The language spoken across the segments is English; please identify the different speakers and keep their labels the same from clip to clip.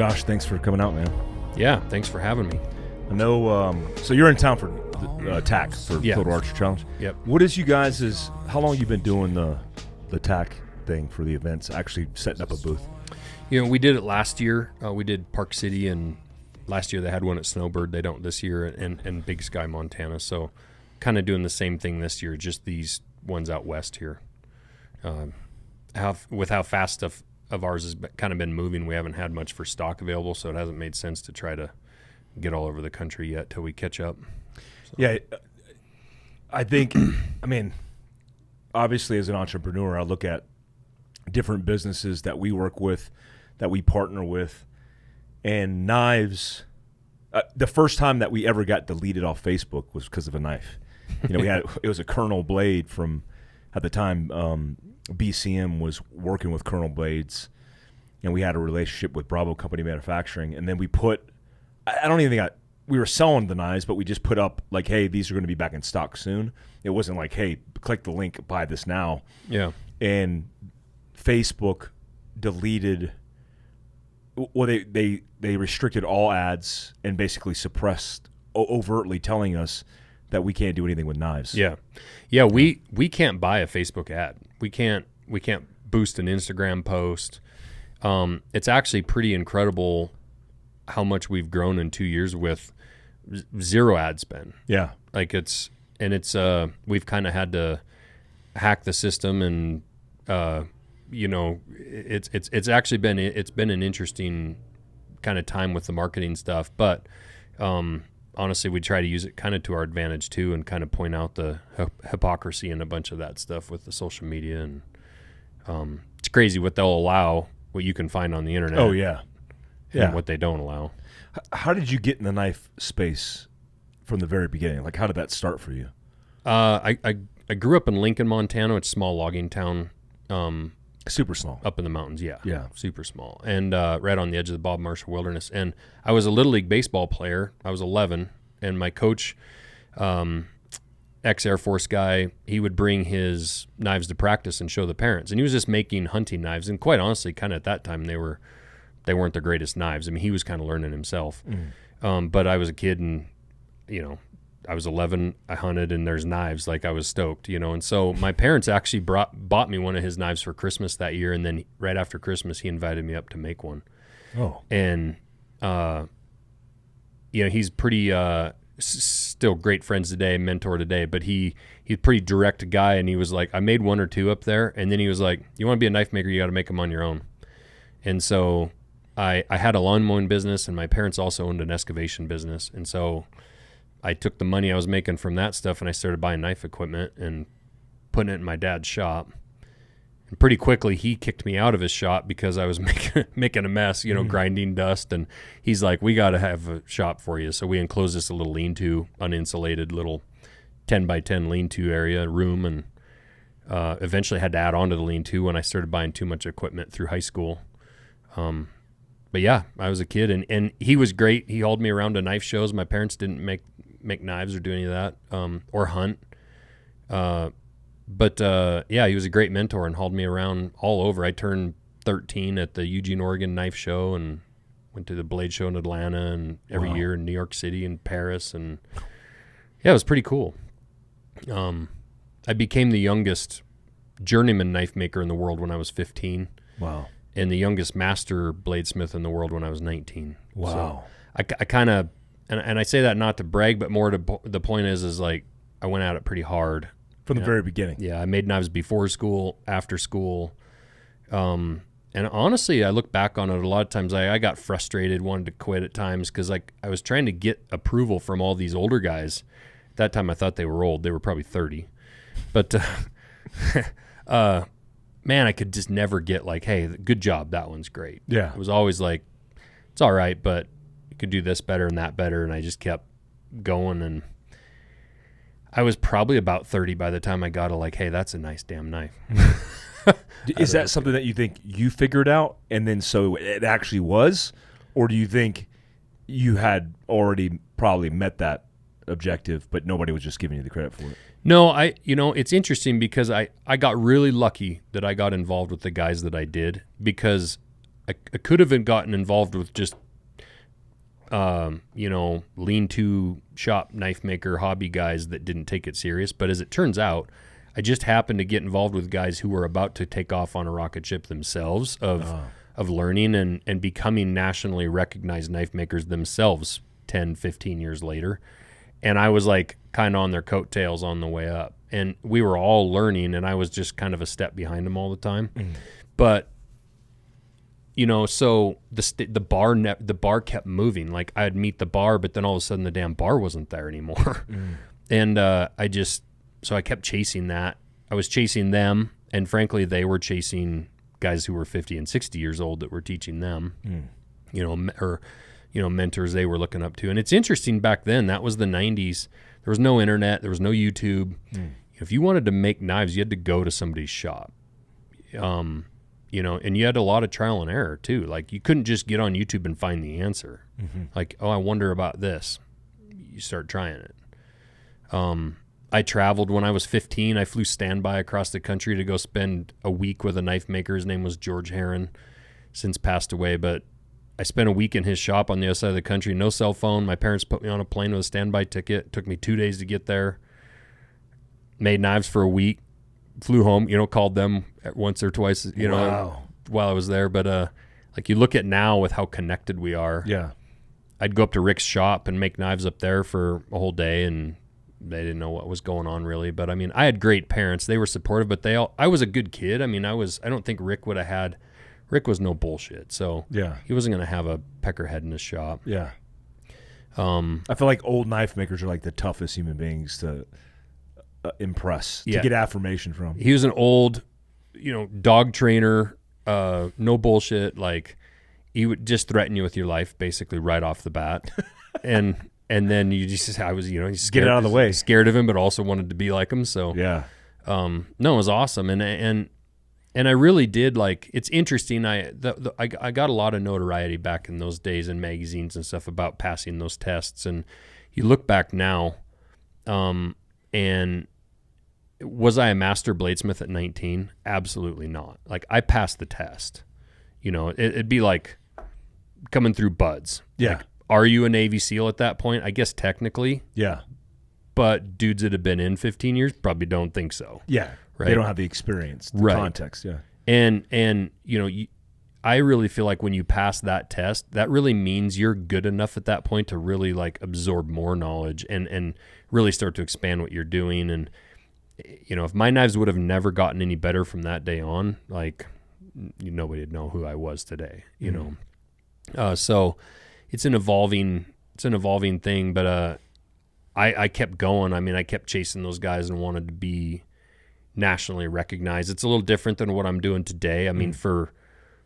Speaker 1: Josh, thanks for coming out, man.
Speaker 2: Yeah, thanks for having me.
Speaker 1: I know, so you're in town for TAC, for Total Archer Challenge.
Speaker 2: Yep.
Speaker 1: What is you guys' how long you been doing the TAC thing for the events, actually setting up a booth?
Speaker 2: You know, we did it last year. We did Park City, and last year they had one at Snowbird. They don't this year, and Big Sky, Montana. So kind of doing the same thing this year, just these ones out west here. With how fast stuff of ours has kind of been moving, we haven't had much for stock available, so it hasn't made sense to try to get all over the country yet till we catch up. So.
Speaker 1: Yeah, I think, I mean, obviously as an entrepreneur, I look at different businesses that we work with, that we partner with, and knives. The first time that we ever got deleted off Facebook was because of a knife. You know, it was a Colonel Blade from, at the time, BCM was working with Colonel Blades, and we had a relationship with Bravo Company Manufacturing, and then we put, I don't even think we were selling the knives, but we just put up like, hey, these are going to be back in stock soon. It wasn't like, hey, click the link, buy this now.
Speaker 2: Yeah.
Speaker 1: And Facebook deleted, well, they restricted all ads and basically suppressed, overtly telling us that we can't do anything with knives.
Speaker 2: Yeah. We can't buy a Facebook ad. We can't boost an Instagram post. It's actually pretty incredible how much we've grown in 2 years with zero ad spend.
Speaker 1: Yeah.
Speaker 2: Like we've kind of had to hack the system, and it's actually been an interesting kind of time with the marketing stuff, but honestly, we try to use it kind of to our advantage too, and kind of point out the hypocrisy and a bunch of that stuff with the social media. And it's crazy what they'll allow, what you can find on the internet.
Speaker 1: Oh yeah,
Speaker 2: and what they don't allow.
Speaker 1: How did you get in the knife space from the very beginning? Like, how did that start for you?
Speaker 2: I grew up in Lincoln, Montana. It's a small logging town.
Speaker 1: Super small.
Speaker 2: Up in the mountains, yeah.
Speaker 1: Yeah.
Speaker 2: Super small. And right on the edge of the Bob Marshall Wilderness. And I was a Little League baseball player. I was 11, and my coach, ex-Air Force guy, he would bring his knives to practice and show the parents. And he was just making hunting knives. And quite honestly, kind of at that time, they weren't the greatest knives. I mean, he was kind of learning himself. But I was a kid, and, I was 11, I hunted, and there's knives. Like, I was stoked, and so my parents actually bought me one of his knives for Christmas that year, and then right after Christmas, he invited me up to make one.
Speaker 1: Oh.
Speaker 2: And, he's pretty, still great friends today, mentor today, but he's a pretty direct guy, and he was like, I made one or two up there, and then he was like, you want to be a knife maker, you got to make them on your own. And so I had a lawn mowing business, and my parents also owned an excavation business, and so I took the money I was making from that stuff, and I started buying knife equipment and putting it in my dad's shop. And pretty quickly, he kicked me out of his shop because I was making a mess, grinding dust. And he's like, we got to have a shop for you. So we enclosed this a little lean-to, uninsulated little 10 by 10 lean-to area room, and eventually had to add on to the lean-to when I started buying too much equipment through high school. But yeah, I was a kid, and he was great. He hauled me around to knife shows. My parents didn't make knives or do any of that, or hunt. But he was a great mentor and hauled me around all over. I turned 13 at the Eugene, Oregon knife show, and went to the Blade show in Atlanta, and every year in New York City and Paris. And yeah, it was pretty cool. I became the youngest journeyman knife maker in the world when I was 15.
Speaker 1: Wow.
Speaker 2: And the youngest master bladesmith in the world when I was 19.
Speaker 1: Wow.
Speaker 2: So I kind of, and I say that not to brag, but more to the point is like I went at it pretty hard.
Speaker 1: From the very beginning.
Speaker 2: Yeah, I made knives before school, after school. And honestly, I look back on it a lot of times. I got frustrated, wanted to quit at times because I was trying to get approval from all these older guys. At that time, I thought they were old. They were probably 30. But man, I could just never get like, hey, good job, that one's great.
Speaker 1: Yeah.
Speaker 2: It was always like, it's all right, but you could do this better and that better, and I just kept going, and I was probably about 30 by the time I got to like, hey, that's a nice damn knife.
Speaker 1: Is that something that you think you figured out, and then so it actually was? Or do you think you had already probably met that objective, but nobody was just giving you the credit for it?
Speaker 2: No, it's interesting because I got really lucky that I got involved with the guys that I did, because I could have gotten involved with just, lean-to shop knife maker hobby guys that didn't take it serious. But as it turns out, I just happened to get involved with guys who were about to take off on a rocket ship themselves of learning and becoming nationally recognized knife makers themselves 10, 15 years later. And I was like kind of on their coattails on the way up. And we were all learning, and I was just kind of a step behind them all the time. But, so the bar kept moving. Like I'd meet the bar, but then all of a sudden the damn bar wasn't there anymore. And so I kept chasing that. I was chasing them, and frankly, they were chasing guys who were 50 and 60 years old that were teaching them, mentors they were looking up to. And it's interesting back then, that was the 90s. There was no internet. There was no YouTube. If you wanted to make knives, you had to go to somebody's shop. And you had a lot of trial and error too. Like you couldn't just get on YouTube and find the answer. Like, I wonder about this. You start trying it. I traveled when I was 15. I flew standby across the country to go spend a week with a knife maker. His name was George Heron, since passed away. But I spent a week in his shop on the other side of the country. No cell phone. My parents put me on a plane with a standby ticket. It took me 2 days to get there. Made knives for a week. Flew home, called them once or twice, while I was there. But like you look at now with how connected we are.
Speaker 1: Yeah.
Speaker 2: I'd go up to Rick's shop and make knives up there for a whole day, and they didn't know what was going on really. But I mean, I had great parents. They were supportive, but I was a good kid. I mean, I don't think Rick was no bullshit. So
Speaker 1: yeah,
Speaker 2: he wasn't going to have a peckerhead in his shop.
Speaker 1: Yeah. I feel like old knife makers are like the toughest human beings to impress, to get affirmation from.
Speaker 2: He was an old, dog trainer, no bullshit. Like he would just threaten you with your life basically right off the bat. And then you just, I was, scared,
Speaker 1: get it out of the way,
Speaker 2: scared of him, but also wanted to be like him. So
Speaker 1: yeah,
Speaker 2: no, it was awesome. And I really did like, it's interesting. I got a lot of notoriety back in those days in magazines and stuff about passing those tests. And you look back now, and was I a master bladesmith at 19? Absolutely not. Like I passed the test, it'd be like coming through buds.
Speaker 1: Yeah.
Speaker 2: Like, are you a Navy SEAL at that point? I guess technically.
Speaker 1: Yeah.
Speaker 2: But dudes that have been in 15 years probably don't think so.
Speaker 1: Yeah.
Speaker 2: Right.
Speaker 1: They don't have the experience, the context. Yeah.
Speaker 2: And I really feel like when you pass that test, that really means you're good enough at that point to really like absorb more knowledge and really start to expand what you're doing. And, if my knives would have never gotten any better from that day on, like nobody would know who I was today, so it's an evolving thing, but, I kept going. I mean, I kept chasing those guys and wanted to be nationally recognized. It's a little different than what I'm doing today. I mean, for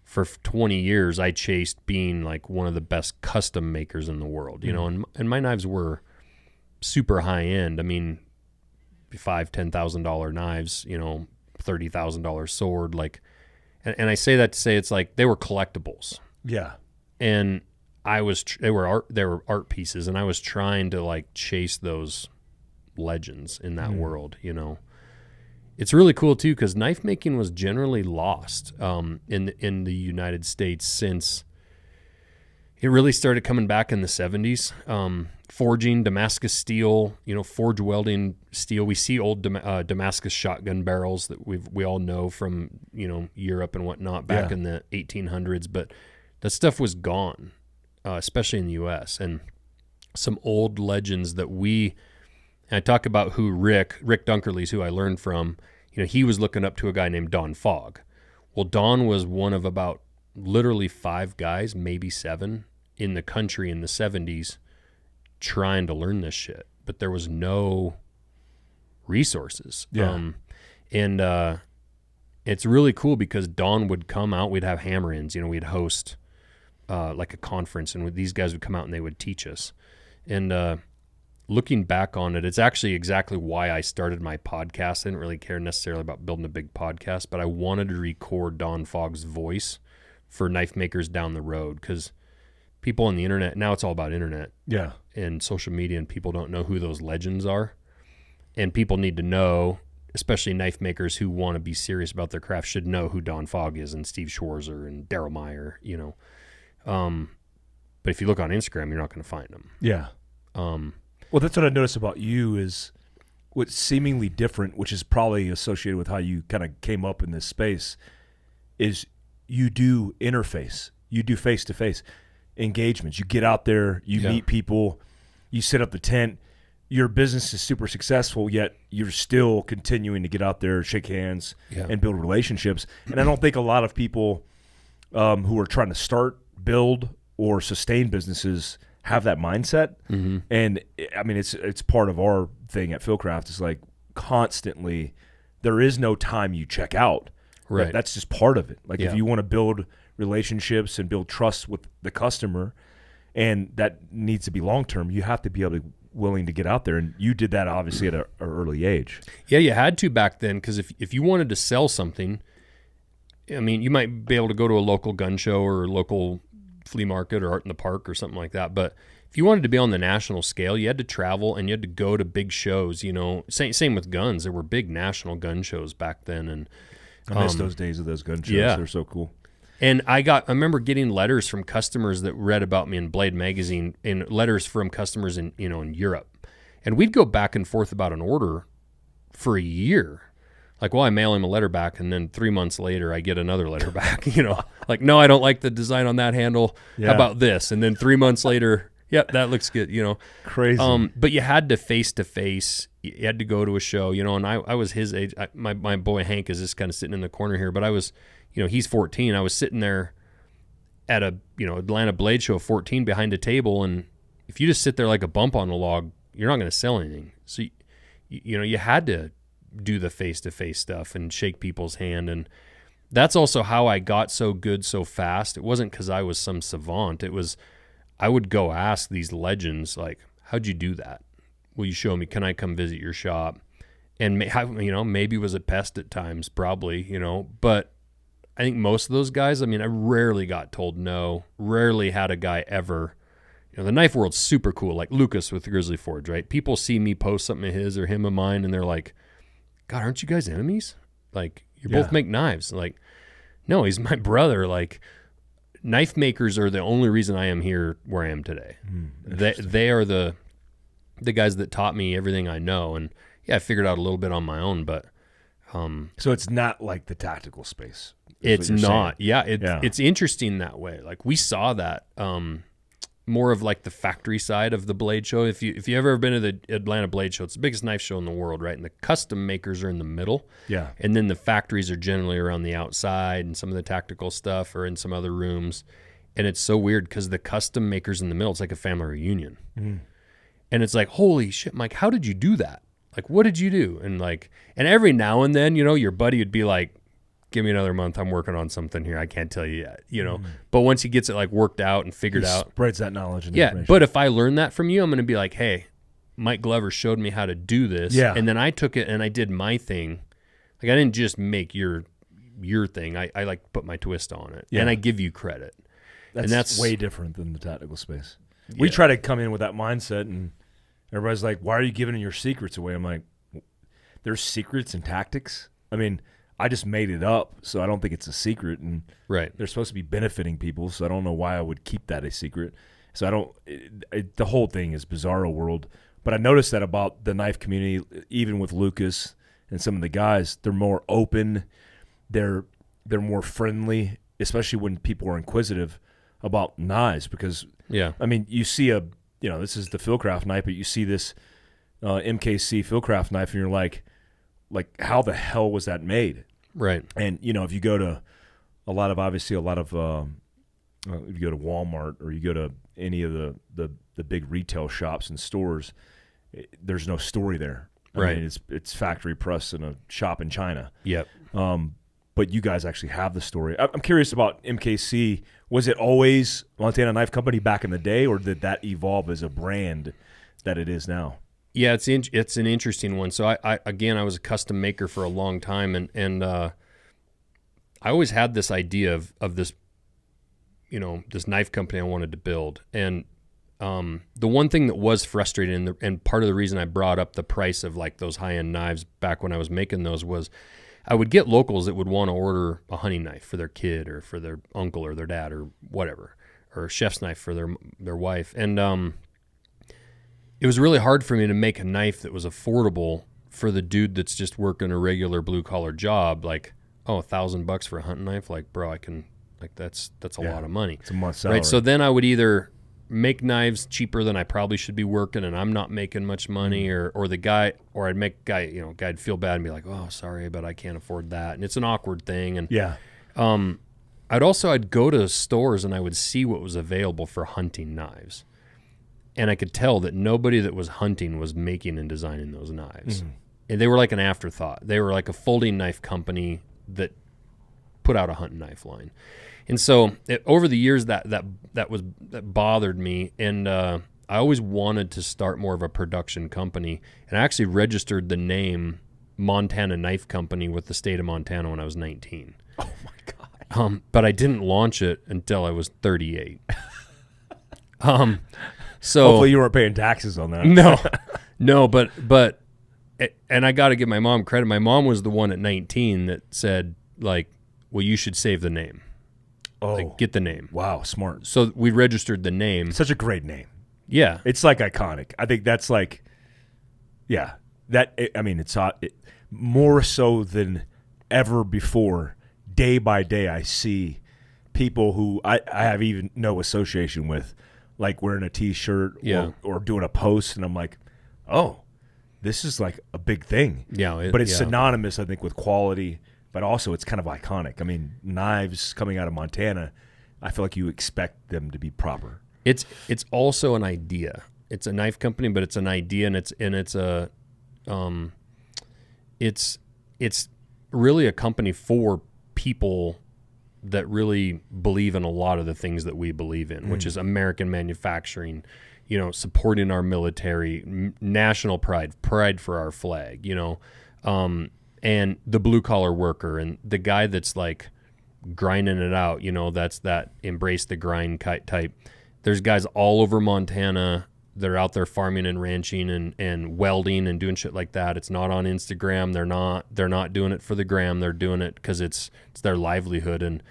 Speaker 2: 20 years, I chased being like one of the best custom makers in the world, and my knives were super high end. I mean, $5,000-$10,000 knives, $30,000 sword, like, and I say that to say it's like they were collectibles.
Speaker 1: Yeah.
Speaker 2: And they were art pieces, and I was trying to like chase those legends in that world, It's really cool too, because knife making was generally lost in the United States since it really started coming back in the 70s. Forging Damascus steel, forge welding steel. We see old Damascus shotgun barrels that we all know from Europe and whatnot back in the 1800s, but that stuff was gone, especially in the U.S. And some old legends that I talk about who Rick Dunkerley's who I learned from. He was looking up to a guy named Don Fogg. Well, Don was one of about literally 5 guys, maybe 7, in the country in the 70s trying to learn this shit, but there was no resources.
Speaker 1: Yeah.
Speaker 2: And it's really cool because Don would come out, we'd have hammer-ins, we'd host like a conference, and these guys would come out and they would teach us. And looking back on it, it's actually exactly why I started my podcast. I didn't really care necessarily about building a big podcast, but I wanted to record Don Fogg's voice for knife makers down the road, because people on the internet, now it's all about internet and social media, and people don't know who those legends are. And people need to know, especially knife makers who want to be serious about their craft should know who Don Fogg is and Steve Schwarzer and Daryl Meyer, you know. But if you look on Instagram, you're not going to find them.
Speaker 1: Yeah. Well, that's what I noticed about you is what's seemingly different, which is probably associated with how you kind of came up in this space, is you do interface. You do face-to-face engagements. You get out there, you meet people, you set up the tent. Your business is super successful, yet you're still continuing to get out there, shake hands, and build relationships. And I don't think a lot of people who are trying to start, build, or sustain businesses have that mindset. Mm-hmm. And I mean, it's part of our thing at Fieldcraft. It's like constantly, there is no time you check out.
Speaker 2: Right.
Speaker 1: That's just part of it. Like if you want to build relationships and build trust with the customer, and that needs to be long-term, you have to be willing to get out there. And you did that obviously at an early age. Yeah,
Speaker 2: you had to back then, because if you wanted to sell something, I mean, you might be able to go to a local gun show or a local flea market or art in the park or something like that. But if you wanted to be on the national scale, you had to travel and you had to go to big shows, you know. Same with guns. There were big national gun shows back then. And
Speaker 1: I miss those days of those gun shows.
Speaker 2: Yeah.
Speaker 1: They're so cool.
Speaker 2: And I remember getting letters from customers that read about me in Blade magazine, and letters from customers in Europe. And we'd go back and forth about an order for a year. Like, well, I mail him a letter back, and then 3 months later, I get another letter back, you know. Like, no, I don't like the design on that handle. Yeah. How about this? And then 3 months later, yep, that looks good, you know.
Speaker 1: Crazy.
Speaker 2: But you had to face-to-face. You had to go to a show, you know, and I was his age. My boy Hank is just kind of sitting in the corner here, but I was, you know, he's 14. I was sitting there at a, you know, Atlanta Blade Show, 14, behind a table, and if you just sit there like a bump on the log, you're not going to sell anything. So, you know, you had to do the face-to-face stuff and shake people's hand. And that's also how I got so good so fast. It wasn't because I was some savant. It was, I would go ask these legends, like, how'd you do that? Will you show me? Can I come visit your shop? And, you know, maybe was a pest at times, probably, you know. But I think most of those guys, I mean, I rarely got told no. Rarely had a guy ever. You know, the knife world's super cool, like Lucas with the Grizzly Forge, right? People see me post something of his or him of mine, and they're like, God, aren't you guys enemies? Like, you both make knives. Like, no, he's my brother. Like, knife makers are the only reason I am here where I am today. They are the guys that taught me everything I know. And yeah, I figured out a little bit on my own, but
Speaker 1: so it's not like the tactical space.
Speaker 2: It's not. Yeah, it's interesting that way. Like, we saw that more of like the factory side of the blade show. If you've ever been to the Atlanta Blade Show, it's the biggest knife show in the world, right? And the custom makers are in the middle.
Speaker 1: Yeah.
Speaker 2: And then the factories are generally around the outside, and some of the tactical stuff are in some other rooms. And it's so weird because the custom makers in the middle, it's like a family reunion. Mm. And it's like, holy shit, Mike, how did you do that? Like, what did you do? And like, and every now and then, you know, your buddy would be like, give me another month. I'm working on something here. I can't tell you yet, you know. But once he gets it like worked out and figured out,
Speaker 1: spreads that knowledge and information.
Speaker 2: But if I learn that from you, I'm going to be like, hey, Mike Glover showed me how to do this.
Speaker 1: Yeah.
Speaker 2: And then I took it and I did my thing. Like, I didn't just make your thing. I like put my twist on it. Yeah. And I give you credit.
Speaker 1: That's way different than the tactical space. Yeah. We try to come in with that mindset, and everybody's like, why are you giving your secrets away? I'm like, there's secrets in tactics. I mean, I just made it up, so I don't think it's a secret. And they're supposed to be benefiting people, so I don't know why I would keep that a secret. So I don't. The whole thing is bizarro world. But I noticed that about the knife community, even with Lucas and some of the guys, they're more open. They're more friendly, especially when people are inquisitive about knives. Because I mean, you see this is the Fieldcraft knife, but you see this MKC Fieldcraft knife, and you're like, how the hell was that made?
Speaker 2: Right.
Speaker 1: And, you know, if you go to a lot of if you go to Walmart or you go to any of the big retail shops and stores, there's no story there. I mean, it's factory press in a shop in China.
Speaker 2: Yep.
Speaker 1: But you guys actually have the story. I'm curious about MKC. Was it always Montana Knife Company back in the day, or did that evolve as a brand that it is now?
Speaker 2: Yeah, it's an interesting one. So I was a custom maker for a long time, and I always had this idea of this, you know, this knife company I wanted to build. And The one thing that was frustrating, and part of the reason I brought up the price of like those high-end knives back when I was making those, was I would get locals that would want to order a hunting knife for their kid or for their uncle or their dad or whatever, or a chef's knife for their wife. And it was really hard for me to make a knife that was affordable for the dude that's just working a regular blue-collar job. Like, oh, $1,000 for a hunting knife? Like, bro, I can, like, that's a lot of money.
Speaker 1: It's a month's salary.
Speaker 2: Right? So then I would either make knives cheaper than I probably should be working, and I'm not making much money, or the guy, or I'd make guy'd feel bad and be like, oh, sorry, but I can't afford that. And it's an awkward thing. And I'd go to stores and I would see what was available for hunting knives. And I could tell that nobody that was hunting was making and designing those knives. Mm-hmm. And they were like an afterthought. They were like a folding knife company that put out a hunting knife line. And so over the years that bothered me, and I always wanted to start more of a production company, and I actually registered the name Montana Knife Company with the state of Montana when I was 19.
Speaker 1: Oh my God.
Speaker 2: But I didn't launch it until I was 38. So
Speaker 1: hopefully you weren't paying taxes on that.
Speaker 2: No, but and I got to give my mom credit. My mom was the one at 19 that said, like, well, you should save the name.
Speaker 1: Oh,
Speaker 2: like, get the name.
Speaker 1: Wow, smart.
Speaker 2: So we registered the name.
Speaker 1: Such a great name.
Speaker 2: Yeah.
Speaker 1: It's like iconic. I think that's like, it's more so than ever before. Day by day, I see people who I have even no association with, like wearing a T-shirt or doing a post, and I'm like, oh, this is like a big thing.
Speaker 2: Yeah.
Speaker 1: But it's synonymous, I think, with quality. But also, it's kind of iconic. I mean, knives coming out of Montana, I feel like you expect them to be proper.
Speaker 2: It's also an idea. It's a knife company, but it's an idea, and it's really a company for people that really believe in a lot of the things that we believe in, which is American manufacturing, supporting our military, national pride for our flag, and the blue collar worker and the guy that's like grinding it out, that's that embrace the grind type. There's guys all over Montana. They're out there farming and ranching and welding and doing shit like that. It's not on Instagram. They're not doing it for the gram. They're doing it because it's their livelihood. And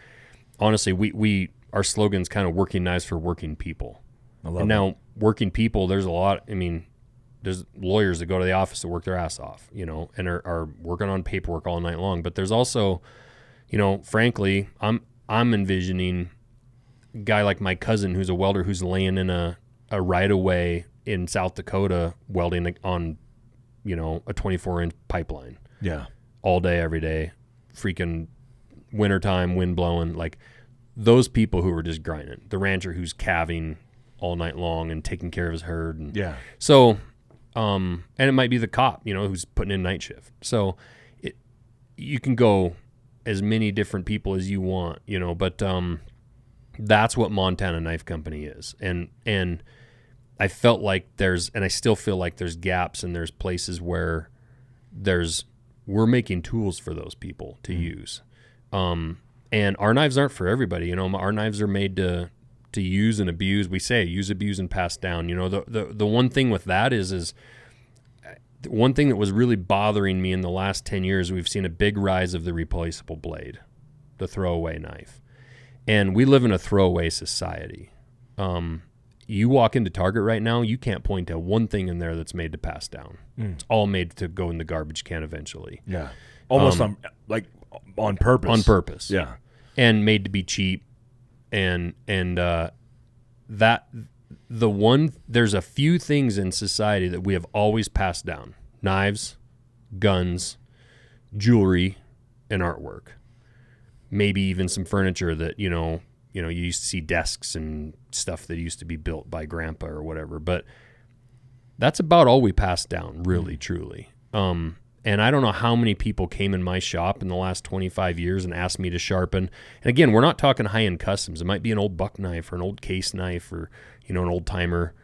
Speaker 2: honestly, our slogan's kind of working knives for working people.
Speaker 1: I love
Speaker 2: and now working people, there's a lot. I mean, there's lawyers that go to the office to work their ass off, and are working on paperwork all night long. But there's also, frankly, I'm envisioning a guy like my cousin who's a welder who's laying in a right-of-way in South Dakota welding on, a 24-inch pipeline.
Speaker 1: Yeah.
Speaker 2: All day, every day, freaking wintertime, wind blowing. Like those people who are just grinding. The rancher who's calving all night long and taking care of his herd. And
Speaker 1: yeah.
Speaker 2: So... and it might be the cop, who's putting in night shift. So you can go as many different people as you want, but that's what Montana Knife Company is. And I felt like and I still feel like there's gaps and there's places where we're making tools for those people to use. And our knives aren't for everybody. Our knives are made to use and abuse. We say use, abuse, and pass down. The one thing with that is one thing that was really bothering me in the last 10 years, we've seen a big rise of the replaceable blade, the throwaway knife. And we live in a throwaway society. You walk into Target right now, you can't point to one thing in there that's made to pass down. It's all made to go in the garbage can eventually.
Speaker 1: Yeah. Almost on purpose.
Speaker 2: On purpose.
Speaker 1: Yeah.
Speaker 2: And made to be cheap. And there's a few things in society that we have always passed down: knives, guns, jewelry, and artwork. Maybe even some furniture that you used to see desks and stuff that used to be built by grandpa or whatever. But that's about all we passed down, really, truly. And I don't know how many people came in my shop in the last 25 years and asked me to sharpen. And again, we're not talking high-end customs. It might be an old buck knife or an old case knife or, an old timer.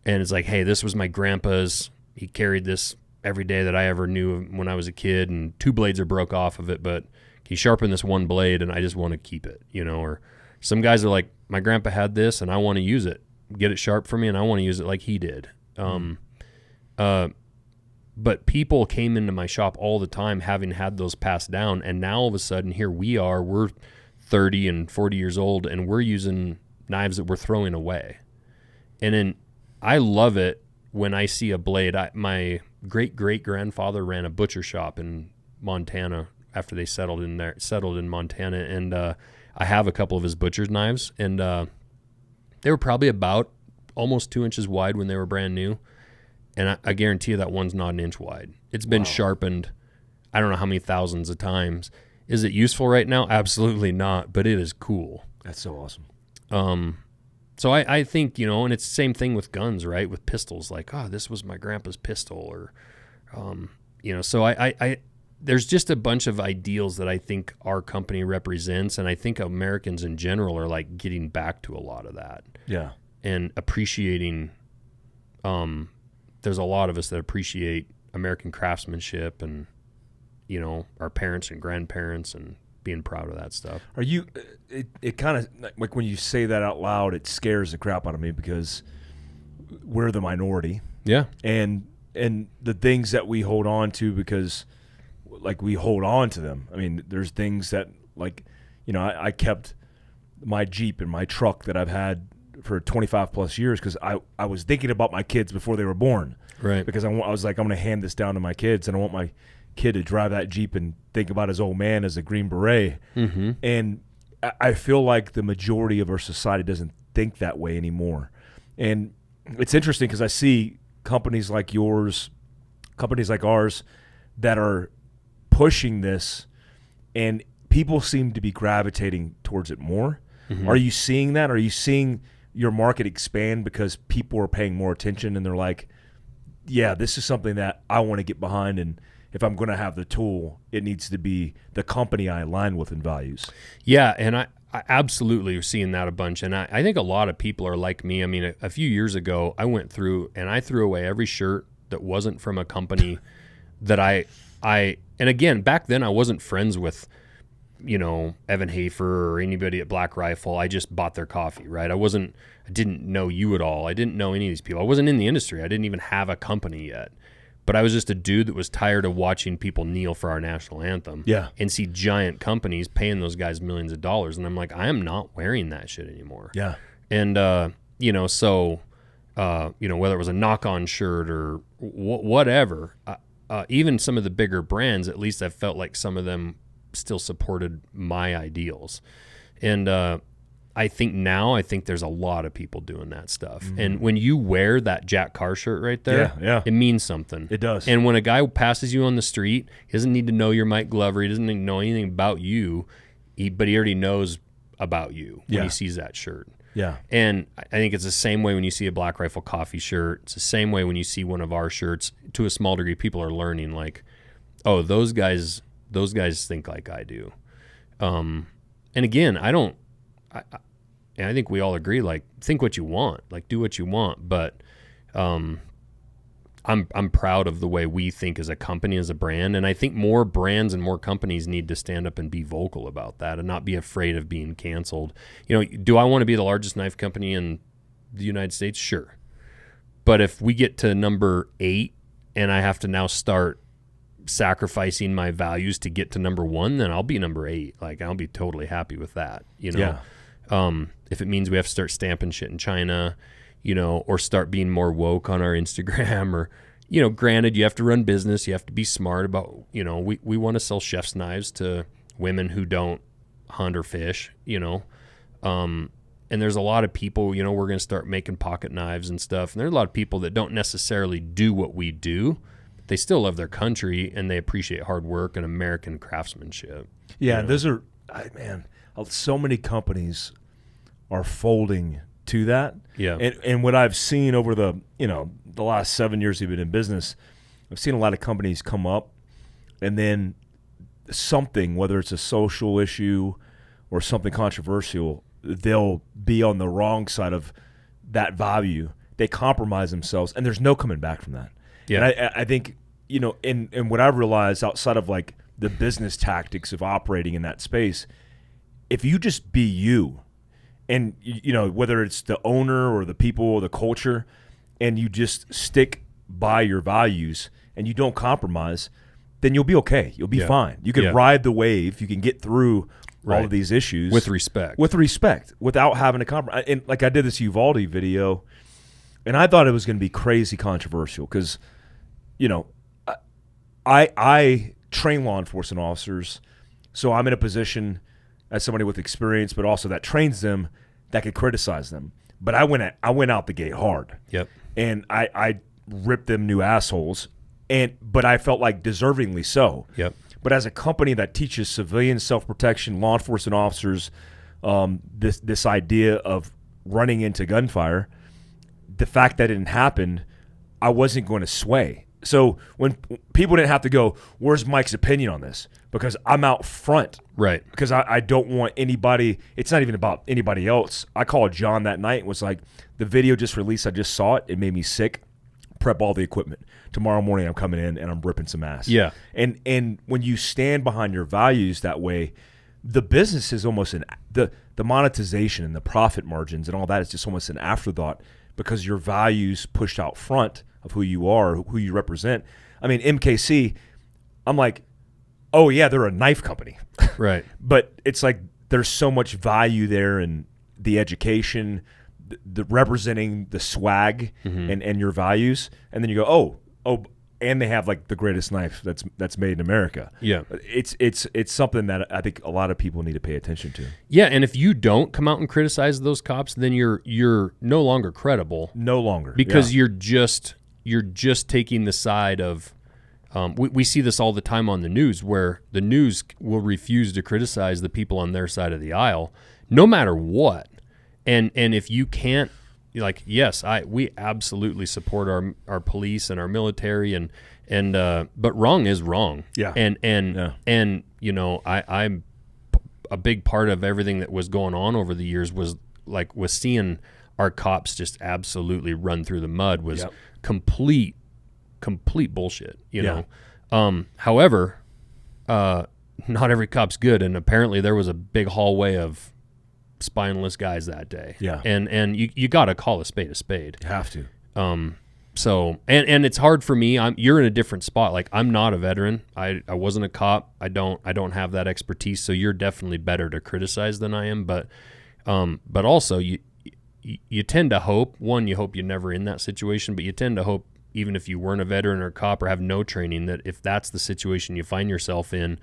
Speaker 2: And it's like, hey, this was my grandpa's. He carried this every day that I ever knew when I was a kid, and 2 blades are broke off of it, but he sharpened this 1 blade and I just want to keep it, Or some guys are like, my grandpa had this and I want to use it. get it sharp for me, and I want to use it like he did. But people came into my shop all the time having had those passed down, and now all of a sudden here we are, we're 30 and 40 years old, and we're using knives that we're throwing away. And then I love it when I see a blade. My great-great-grandfather ran a butcher shop in Montana after they settled in Montana, and I have a couple of his butcher's knives, and they were probably about almost 2 inches wide when they were brand new. And I guarantee you that one's not an inch wide. It's been sharpened, I don't know how many thousands of times. Is it useful right now? Absolutely not, but it is cool.
Speaker 1: That's so awesome.
Speaker 2: So I think, and it's the same thing with guns, right? With pistols, like, this was my grandpa's pistol, or, so I there's just a bunch of ideals that I think our company represents, and I think Americans in general are like getting back to a lot of that.
Speaker 1: Yeah.
Speaker 2: And appreciating, there's a lot of us that appreciate American craftsmanship and, our parents and grandparents, and being proud of that stuff.
Speaker 1: Are you, it kind of, like when you say that out loud, it scares the crap out of me because we're the minority.
Speaker 2: Yeah.
Speaker 1: And the things that we hold on to, because like we hold on to them. I mean, there's things that like, I kept my Jeep and my truck that I've had for 25 plus years because I was thinking about my kids before they were born.
Speaker 2: Right.
Speaker 1: Because I was like, I'm going to hand this down to my kids, and I want my kid to drive that Jeep and think about his old man as a Green Beret.
Speaker 2: Mm-hmm.
Speaker 1: And I feel like the majority of our society doesn't think that way anymore. And it's interesting because I see companies like yours, companies like ours that are pushing this, and people seem to be gravitating towards it more. Mm-hmm. Are you seeing that? Are you seeing your market expand because people are paying more attention and they're like, yeah, this is something that I want to get behind, and if I'm going to have the tool, it needs to be the company I align with in values?
Speaker 2: Yeah, and I absolutely seeing that a bunch, and I think a lot of people are like me. I mean, a few years ago, I went through and I threw away every shirt that wasn't from a company that I and again, back then I wasn't friends with, Evan Hafer or anybody at Black Rifle. I just bought their coffee, right? I didn't know you at all. I didn't know any of these people. I wasn't in the industry. I didn't even have a company yet. But I was just a dude that was tired of watching people kneel for our national anthem.
Speaker 1: Yeah.
Speaker 2: And see giant companies paying those guys millions of dollars. And I'm like, I am not wearing that shit anymore.
Speaker 1: Yeah.
Speaker 2: And, so, whether it was a knock-on shirt or whatever, even some of the bigger brands, at least I felt like some of them still supported my ideals. And I think there's a lot of people doing that stuff. Mm-hmm. And when you wear that Jack Carr shirt right there, it means something.
Speaker 1: It does.
Speaker 2: And when a guy passes you on the street, he doesn't need to know you're Mike Glover. He doesn't need to know anything about you, but he already knows about you when he sees that shirt.
Speaker 1: Yeah.
Speaker 2: And I think it's the same way when you see a Black Rifle coffee shirt. It's the same way when you see one of our shirts. To a small degree, people are learning like, oh, those guys think like I do. And again, I think we all agree, like, think what you want, like, do what you want. But I'm proud of the way we think as a company, as a brand. And I think more brands and more companies need to stand up and be vocal about that and not be afraid of being canceled. Do I want to be the largest knife company in the United States? Sure. But if we get to number 8 and I have to now start sacrificing my values to get to number 1, then I'll be number 8. Like, I'll be totally happy with that,
Speaker 1: Yeah.
Speaker 2: If it means we have to start stamping shit in China, or start being more woke on our Instagram, or, granted, you have to run business, you have to be smart about, we want to sell chef's knives to women who don't hunt or fish, and there's a lot of people, we're going to start making pocket knives and stuff. And there's a lot of people that don't necessarily do what we do. They still love their country and they appreciate hard work and American craftsmanship.
Speaker 1: Yeah, those are, so many companies are folding to that.
Speaker 2: Yeah.
Speaker 1: And what I've seen over the last 7 years we've been in business, I've seen a lot of companies come up and then something, whether it's a social issue or something controversial, they'll be on the wrong side of that value. They compromise themselves and there's no coming back from that. Yeah. And I think, and what I've realized outside of like the business tactics of operating in that space, if you just be you and you know, whether it's the owner or the people or the culture, and you just stick by your values and you don't compromise, then you'll be okay. You'll be fine. You can ride the wave. You can get through all of these issues
Speaker 2: with respect,
Speaker 1: without having to compromise. And like I did this Uvalde video, and I thought it was going to be crazy controversial because, you know, I train law enforcement officers, so I'm in a position as somebody with experience, but also that trains them, that could criticize them. But I went out the gate hard.
Speaker 2: Yep.
Speaker 1: And I ripped them new assholes, but I felt like deservingly so.
Speaker 2: Yep.
Speaker 1: But as a company that teaches civilian self-protection, law enforcement officers, this idea of running into gunfire, the fact that it didn't happen, I wasn't going to sway. So when people didn't have to go, where's Mike's opinion on this? Because I'm out front.
Speaker 2: Right.
Speaker 1: Because I don't want anybody, it's not even about anybody else. I called John that night and was like, the video just released, I just saw it. It made me sick. Prep all the equipment. Tomorrow morning I'm coming in and I'm ripping some ass.
Speaker 2: Yeah.
Speaker 1: And when you stand behind your values that way, the business is almost the monetization and the profit margins and all that is just almost an afterthought because your values pushed out front of who you are, who you represent. I mean, MKC, I'm like, oh yeah, they're a knife company.
Speaker 2: Right.
Speaker 1: But it's like there's so much value there in the education, the representing the swag and your values. And then you go, oh, and they have like the greatest knife that's made in America.
Speaker 2: Yeah.
Speaker 1: It's something that I think a lot of people need to pay attention to.
Speaker 2: Yeah, and if you don't come out and criticize those cops, then you're no longer credible.
Speaker 1: No longer.
Speaker 2: Because you're just taking the side of we see this all the time on the news where the news will refuse to criticize the people on their side of the aisle no matter what. And if you can't, like, yes, we absolutely support our police and our military and but wrong is wrong.
Speaker 1: Yeah.
Speaker 2: And you know, I'm a big part of everything that was going on over the years was seeing our cops just absolutely run through the mud was complete bullshit, you know. However, not every cop's good, and apparently there was a big hallway of spineless guys that day.
Speaker 1: Yeah.
Speaker 2: And you got to call a spade a spade.
Speaker 1: You have to.
Speaker 2: So and it's hard for me. You're in a different spot. Like, I'm not a veteran. I wasn't a cop. I don't have that expertise. So you're definitely better to criticize than I am. But also you tend to hope, you hope you're never in that situation, but you tend to hope, even if you weren't a veteran or a cop or have no training, that if that's the situation you find yourself in,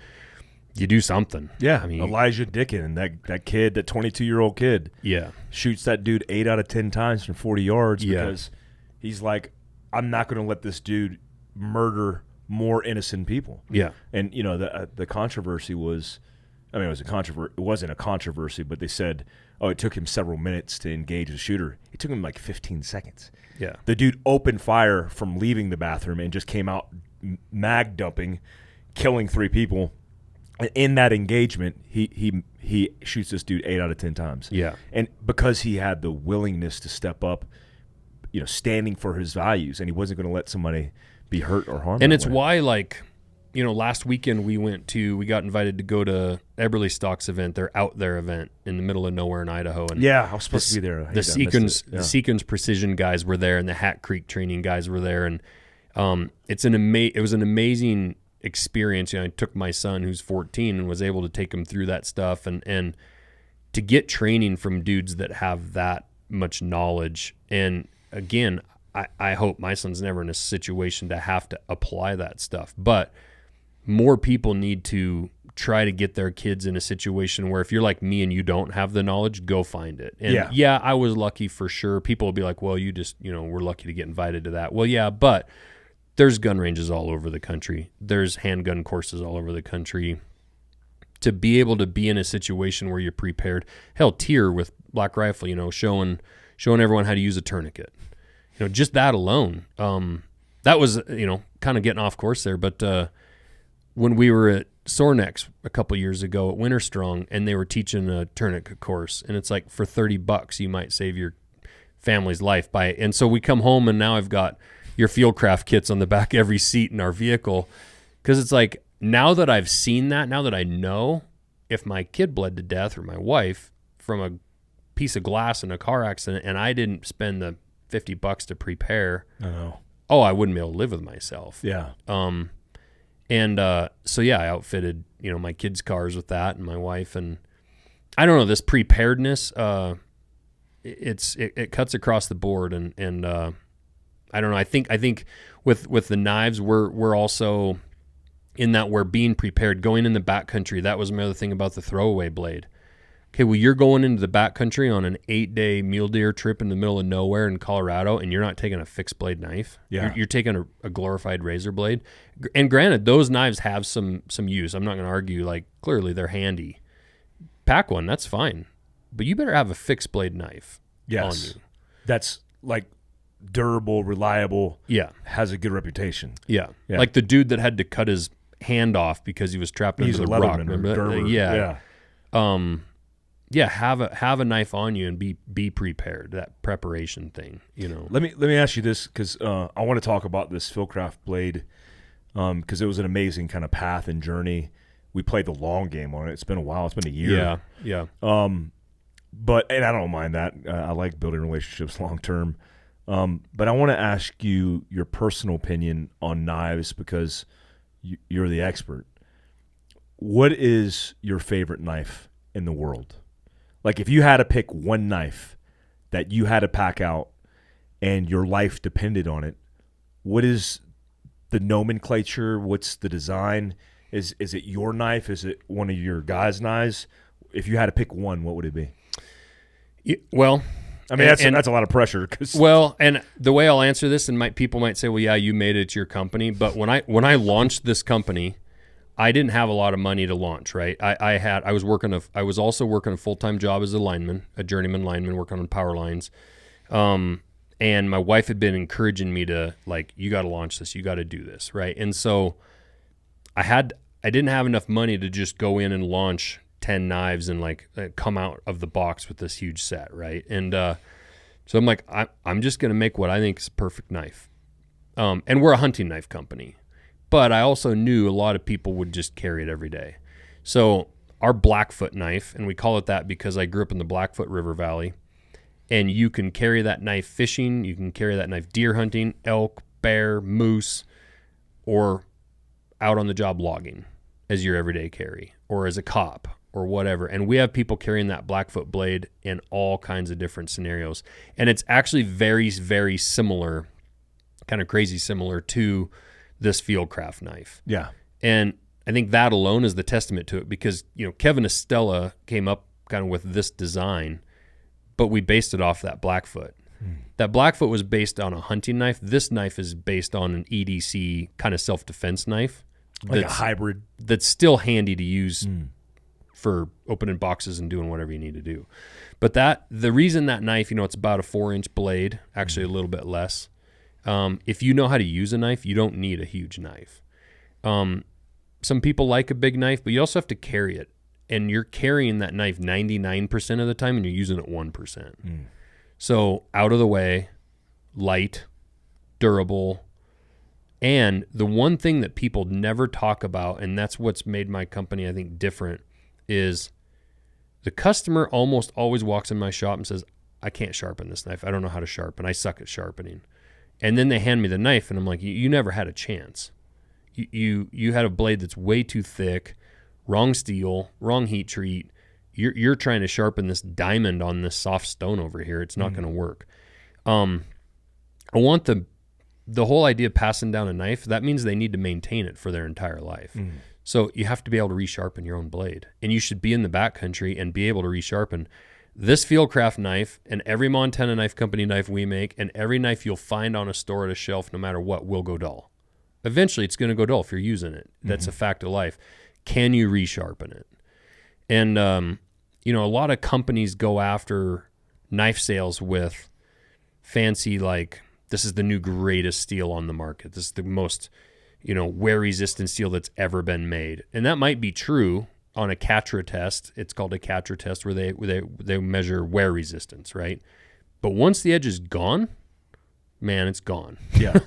Speaker 2: you do something.
Speaker 1: Yeah, I mean, Elijah Dickin, that kid, that 22-year-old kid, shoots that dude 8 out of 10 times from 40 yards because he's like, I'm not going to let this dude murder more innocent people.
Speaker 2: Yeah,
Speaker 1: and you know the controversy was, I mean, it wasn't a controversy, but they said, oh, it took him several minutes to engage the shooter. It took him like 15 seconds.
Speaker 2: Yeah,
Speaker 1: the dude opened fire from leaving the bathroom and just came out mag dumping, killing 3 people. In that engagement, he shoots this dude 8 out of 10 times.
Speaker 2: Yeah, and
Speaker 1: because he had the willingness to step up, you know, standing for his values, and he wasn't going to let somebody be hurt or harmed.
Speaker 2: And it's why, like, you know, last weekend we got invited to go to Eberly Stock's event, their Out There event in the middle of nowhere in Idaho. And
Speaker 1: yeah, I was supposed to be there.
Speaker 2: The Sequence Precision guys were there, and the Hat Creek training guys were there, and it was an amazing experience. You know, I took my son who's 14 and was able to take him through that stuff, and to get training from dudes that have that much knowledge. And again, I hope my son's never in a situation to have to apply that stuff, but more people need to try to get their kids in a situation where if you're like me and you don't have the knowledge, go find it. And yeah, I was lucky for sure. People will be like, well, you just, you know, we're lucky to get invited to that. Well, yeah, but there's gun ranges all over the country. There's handgun courses all over the country. To be able to be in a situation where you're prepared, hell, Tier with Black Rifle, you know, showing everyone how to use a tourniquet. You know, just that alone. That was, you know, kind of getting off course there, but when we were at Sornex a couple years ago at Winter Strong, and they were teaching a tourniquet course, and it's like for $30 you might save your family's life by it. And so we come home, and now I've got your Fieldcraft kits on the back of every seat in our vehicle, because it's like, now that I've seen that, now that I know if my kid bled to death or my wife from a piece of glass in a car accident and I didn't spend the $50 to prepare,
Speaker 1: I
Speaker 2: wouldn't be able to live with myself.
Speaker 1: Yeah.
Speaker 2: So yeah, I outfitted, my kids' cars with that and my wife, and I don't know, this preparedness, it cuts across the board, and I don't know. I think with the knives, we're also in that we're being prepared. Going in the backcountry, that was another thing about the throwaway blade. Okay, well, you're going into the backcountry on an 8-day mule deer trip in the middle of nowhere in Colorado, and you're not taking a fixed blade knife.
Speaker 1: Yeah.
Speaker 2: You're taking a glorified razor blade. And granted, those knives have some use. I'm not going to argue. Like, clearly, they're handy. Pack one, that's fine. But you better have a fixed blade knife on you.
Speaker 1: That's like durable, reliable.
Speaker 2: Yeah.
Speaker 1: Has a good reputation.
Speaker 2: Yeah. Like the dude that had to cut his hand off because he was trapped under the rock. Have a knife on you and be prepared. That preparation thing,
Speaker 1: Let me ask you this, because I want to talk about this Fieldcraft blade, because it was an amazing kind of path and journey. We played the long game on it. It's been a while. It's been a year.
Speaker 2: Yeah.
Speaker 1: But I don't mind that. I like building relationships long term. But I want to ask you your personal opinion on knives, because you're the expert. What is your favorite knife in the world? Like, if you had to pick one knife that you had to pack out and your life depended on it, what is the nomenclature? What's the design? Is it your knife? Is it one of your guys' knives? If you had to pick one, what would it be?
Speaker 2: Well,
Speaker 1: I mean, that's a lot of pressure.
Speaker 2: And the way I'll answer this, and people might say, well, yeah, you made it to your company. But when I launched this company, I didn't have a lot of money to launch, right? I was also working a full-time job as a journeyman lineman, working on power lines. And my wife had been encouraging me to, like, you got to launch this, you got to do this, right? And so I didn't have enough money to just go in and launch 10 knives and come out of the box with this huge set, right? And so I'm like, I'm just going to make what I think is a perfect knife. And we're a hunting knife company. But I also knew a lot of people would just carry it every day. So our Blackfoot knife, and we call it that because I grew up in the Blackfoot River Valley, and you can carry that knife fishing, you can carry that knife deer hunting, elk, bear, moose, or out on the job logging as your everyday carry, or as a cop, or whatever. And we have people carrying that Blackfoot blade in all kinds of different scenarios. And it's actually very, very similar, kind of crazy similar to this Fieldcraft knife.
Speaker 1: Yeah.
Speaker 2: And I think that alone is the testament to it, because, Kevin Estella came up kind of with this design, but we based it off that Blackfoot. That Blackfoot was based on a hunting knife. This knife is based on an EDC kind of self-defense knife.
Speaker 1: Like a hybrid.
Speaker 2: That's still handy to use for opening boxes and doing whatever you need to do. But the reason that knife, it's about a 4-inch blade, actually a little bit less. If you know how to use a knife, you don't need a huge knife. Some people like a big knife, but you also have to carry it. And you're carrying that knife 99% of the time, and you're using it 1%. So out of the way, light, durable. And the one thing that people never talk about, and that's what's made my company, I think, different, is the customer almost always walks in my shop and says, I can't sharpen this knife. I don't know how to sharpen. I suck at sharpening. And then they hand me the knife, and I'm like, you never had a chance. You had a blade that's way too thick, wrong steel, wrong heat treat. You're trying to sharpen this diamond on this soft stone over here. It's not going to work. I want the whole idea of passing down a knife, that means they need to maintain it for their entire life. So you have to be able to resharpen your own blade. And you should be in the backcountry and be able to resharpen. This Fieldcraft knife and every Montana Knife Company knife we make and every knife you'll find on a store at a shelf, no matter what, will go dull. Eventually, it's going to go dull if you're using it. That's a fact of life. Can you resharpen it? And, a lot of companies go after knife sales with fancy, this is the new greatest steel on the market. This is the most, wear-resistant steel that's ever been made. And that might be true on a Catra test. It's called a Catra test where they measure wear resistance, right? But once the edge is gone, man, it's gone.
Speaker 1: Yeah.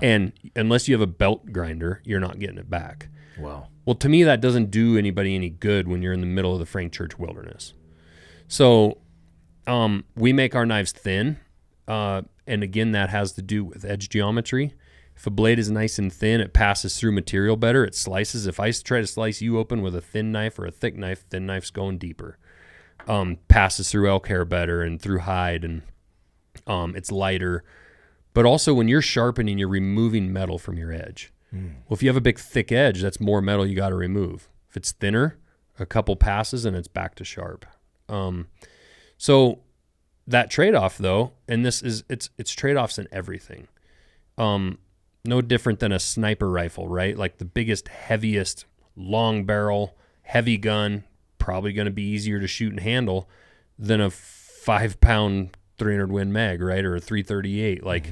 Speaker 2: And unless you have a belt grinder, you're not getting it back.
Speaker 1: Wow.
Speaker 2: Well, to me, that doesn't do anybody any good when you're in the middle of the Frank Church wilderness. So We make our knives thin. And again, that has to do with edge geometry. If a blade is nice and thin, it passes through material better. It slices. If I try to slice you open with a thin knife or a thick knife, thin knife's going deeper. Passes through elk hair better and through hide, and it's lighter. But also when you're sharpening, you're removing metal from your edge. Well, if you have a big thick edge, that's more metal you got to remove. If it's thinner, a couple passes and it's back to sharp. So that trade-off though, and it's trade-offs in everything. No different than a sniper rifle, right? Like the biggest, heaviest, long barrel, heavy gun, probably going to be easier to shoot and handle than a 5-pound 300 Win mag, right? Or a 338. Like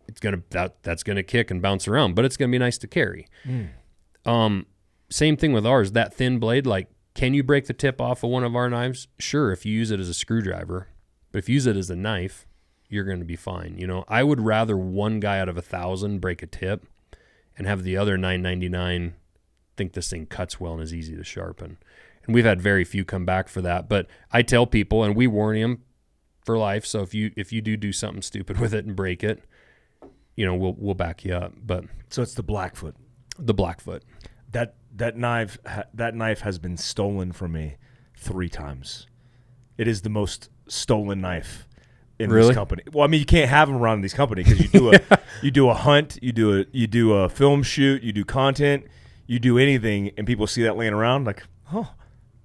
Speaker 2: it's going to, that's going to kick and bounce around, but it's going to be nice to carry. Same thing with ours, that thin blade, like, can you break the tip off of one of our knives? Sure, if you use it as a screwdriver, but if you use it as a knife, you're going to be fine. You know, I would rather one guy out of 1,000 break a tip and have the other 999 think this thing cuts well and is easy to sharpen. And we've had very few come back for that. But I tell people, and we warn them for life. So if you do something stupid with it and break it, you know, we'll back you up. But
Speaker 1: So it's the Blackfoot.
Speaker 2: The Blackfoot.
Speaker 1: That knife has been stolen from me 3 times. It is the most stolen knife in
Speaker 2: Really?
Speaker 1: this company. Well, I mean, you can't have them around these company because you do a hunt, you do a film shoot, you do content, you do anything, and people see that laying around like, oh,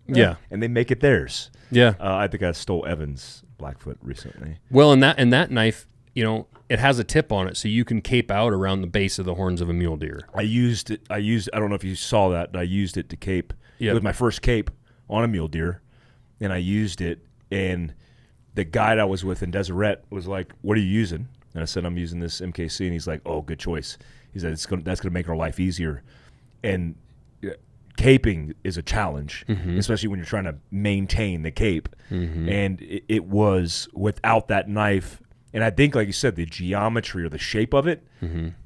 Speaker 2: Yeah.
Speaker 1: and they make it theirs.
Speaker 2: Yeah.
Speaker 1: I think I stole Evan's Blackfoot recently.
Speaker 2: Well, and that knife, you know, it has a tip on it, so you can cape out around the base of the horns of a mule deer.
Speaker 1: I don't know if you saw that, but I used it to cape.
Speaker 2: Yep.
Speaker 1: It was my first cape on a mule deer, and I used it, and the guy that I was with in Deseret was like, "What are you using?" And I said, "I'm using this MKC," and he's like, "Oh, good choice." He said, "That's gonna make our life easier," and caping is a challenge, especially when you're trying to maintain the cape, and it was without that knife. And I think, like you said, the geometry or the shape of it,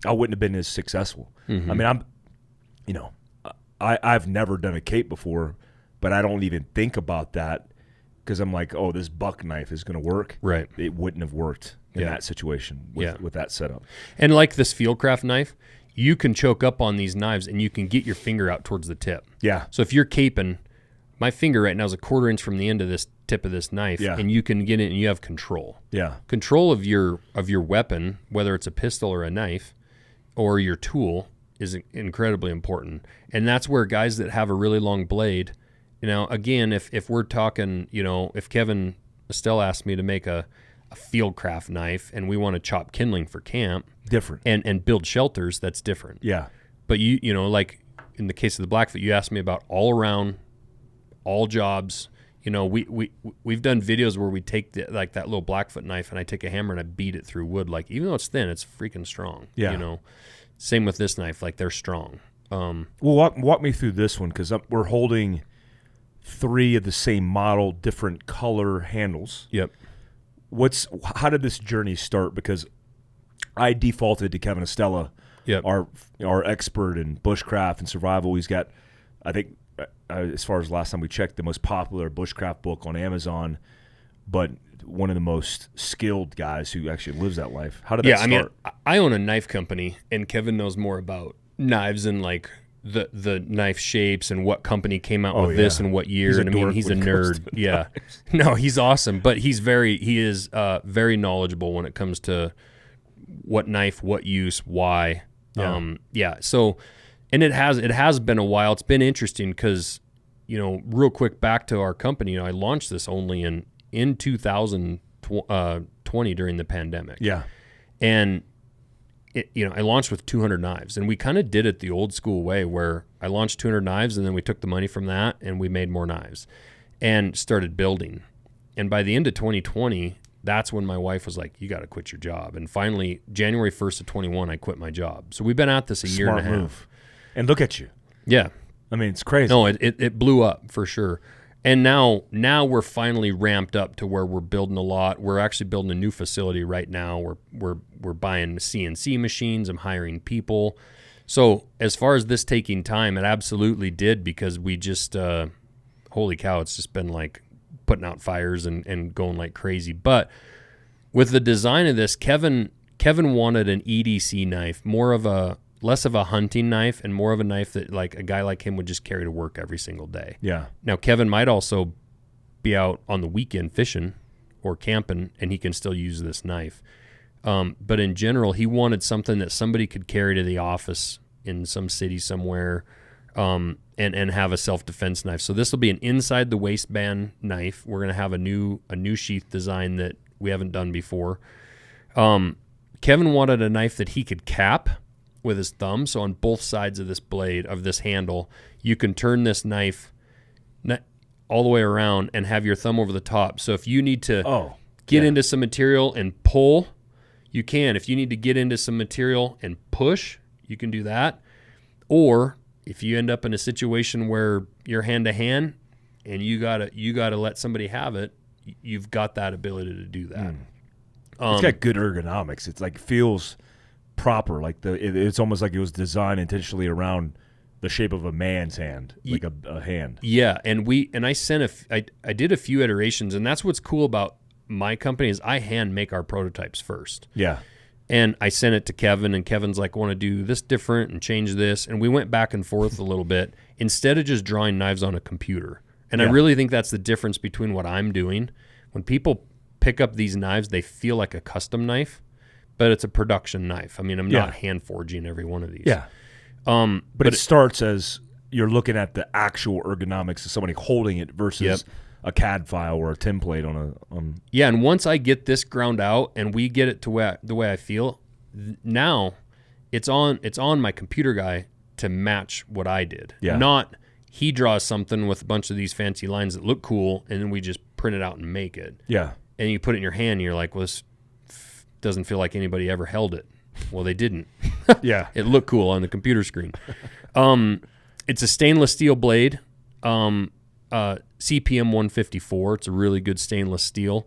Speaker 1: I wouldn't have been as successful. I mean, I've never done a cape before, but I don't even think about that because I'm like, oh, this buck knife is going to work. Right. It wouldn't have worked in that situation with that setup.
Speaker 2: And like this Fieldcraft knife, you can choke up on these knives and you can get your finger out towards the tip.
Speaker 1: Yeah.
Speaker 2: So if you're caping, my finger right now is a 1/4 inch from the end of this tip of this knife, and you can get it and you have control. Yeah. Control of your weapon, whether it's a pistol or a knife or your tool, is incredibly important. And that's where guys that have a really long blade, you know, again, if we're talking, you know, if Kevin Estelle asked me to make a Fieldcraft knife and we want to chop kindling for camp,
Speaker 1: different,
Speaker 2: and build shelters, that's different. Yeah. But you know, like in the case of the Blackfoot, you asked me about all around, all jobs. You know, we've done videos where we take that little Blackfoot knife and I take a hammer and I beat it through wood. Like, even though it's thin, it's freaking strong. Yeah. You know, same with this knife. Like, they're strong.
Speaker 1: Well, walk me through this one, because we're holding 3 of the same model, different color handles. Yep. How did this journey start? Because I defaulted to Kevin Estella, our expert in bushcraft and survival. He's got, I think, as far as last time we checked, the most popular bushcraft book on Amazon, but one of the most skilled guys who actually lives that life. How did that start? Yeah, I mean,
Speaker 2: I own a knife company, and Kevin knows more about knives and like the knife shapes and what company came out with this and what year. And I mean, he's a nerd. Yeah. No, he's awesome, but he is very knowledgeable when it comes to what knife, what use, why. Yeah. So, and it has been a while. It's been interesting because, you know, real quick back to our company, you know, I launched this only in 2020 during the pandemic. Yeah. And I launched with 200 knives, and we kind of did it the old school way where I launched 200 knives and then we took the money from that and we made more knives and started building. And by the end of 2020, that's when my wife was like, you got to quit your job. And finally, January 1st of 21, I quit my job. So we've been at this a year and a half. Move.
Speaker 1: And look at you. Yeah. I mean, it's crazy.
Speaker 2: No, it blew up for sure. And now we're finally ramped up to where we're building a lot. We're actually building a new facility right now. We're buying CNC machines. I'm hiring people. So as far as this taking time, it absolutely did, because we just, holy cow, it's just been like putting out fires and going like crazy. But with the design of this, Kevin wanted an EDC knife, less of a hunting knife and more of a knife that like a guy like him would just carry to work every single day.
Speaker 1: Yeah.
Speaker 2: Now, Kevin might also be out on the weekend fishing or camping, and he can still use this knife. But in general, he wanted something that somebody could carry to the office in some city somewhere, and have a self-defense knife. So this will be an inside the waistband knife. We're going to have a new sheath design that we haven't done before. Kevin wanted a knife that he could cap with his thumb. So on both sides of this blade, of this handle, you can turn this knife all the way around and have your thumb over the top. So if you need to get into some material and pull, you can. If you need to get into some material and push, you can do that. Or if you end up in a situation where you're hand to hand and you gotta let somebody have it, you've got that ability to do that.
Speaker 1: It's got good ergonomics. It's like feels proper. Like it's almost like it was designed intentionally around the shape of a man's hand, like a hand.
Speaker 2: Yeah, and I did a few iterations, and that's what's cool about my company is I hand make our prototypes first.
Speaker 1: Yeah.
Speaker 2: And I sent it to Kevin, and Kevin's like, I want to do this different and change this. And we went back and forth a little bit instead of just drawing knives on a computer. And I really think that's the difference between what I'm doing. When people pick up these knives, they feel like a custom knife, but it's a production knife. I mean, I'm not hand forging every one of these.
Speaker 1: Yeah. But it starts as you're looking at the actual ergonomics of somebody holding it versus a CAD file or a template on.
Speaker 2: Yeah, and once I get this ground out and we get it to the way I feel, now it's on my computer guy to match what I did.
Speaker 1: Yeah.
Speaker 2: Not he draws something with a bunch of these fancy lines that look cool, and then we just print it out and make it.
Speaker 1: Yeah.
Speaker 2: And you put it in your hand, and you're like, well, this doesn't feel like anybody ever held it. Well, they didn't.
Speaker 1: Yeah.
Speaker 2: It looked cool on the computer screen. It's a stainless steel blade, CPM 154. It's a really good stainless steel.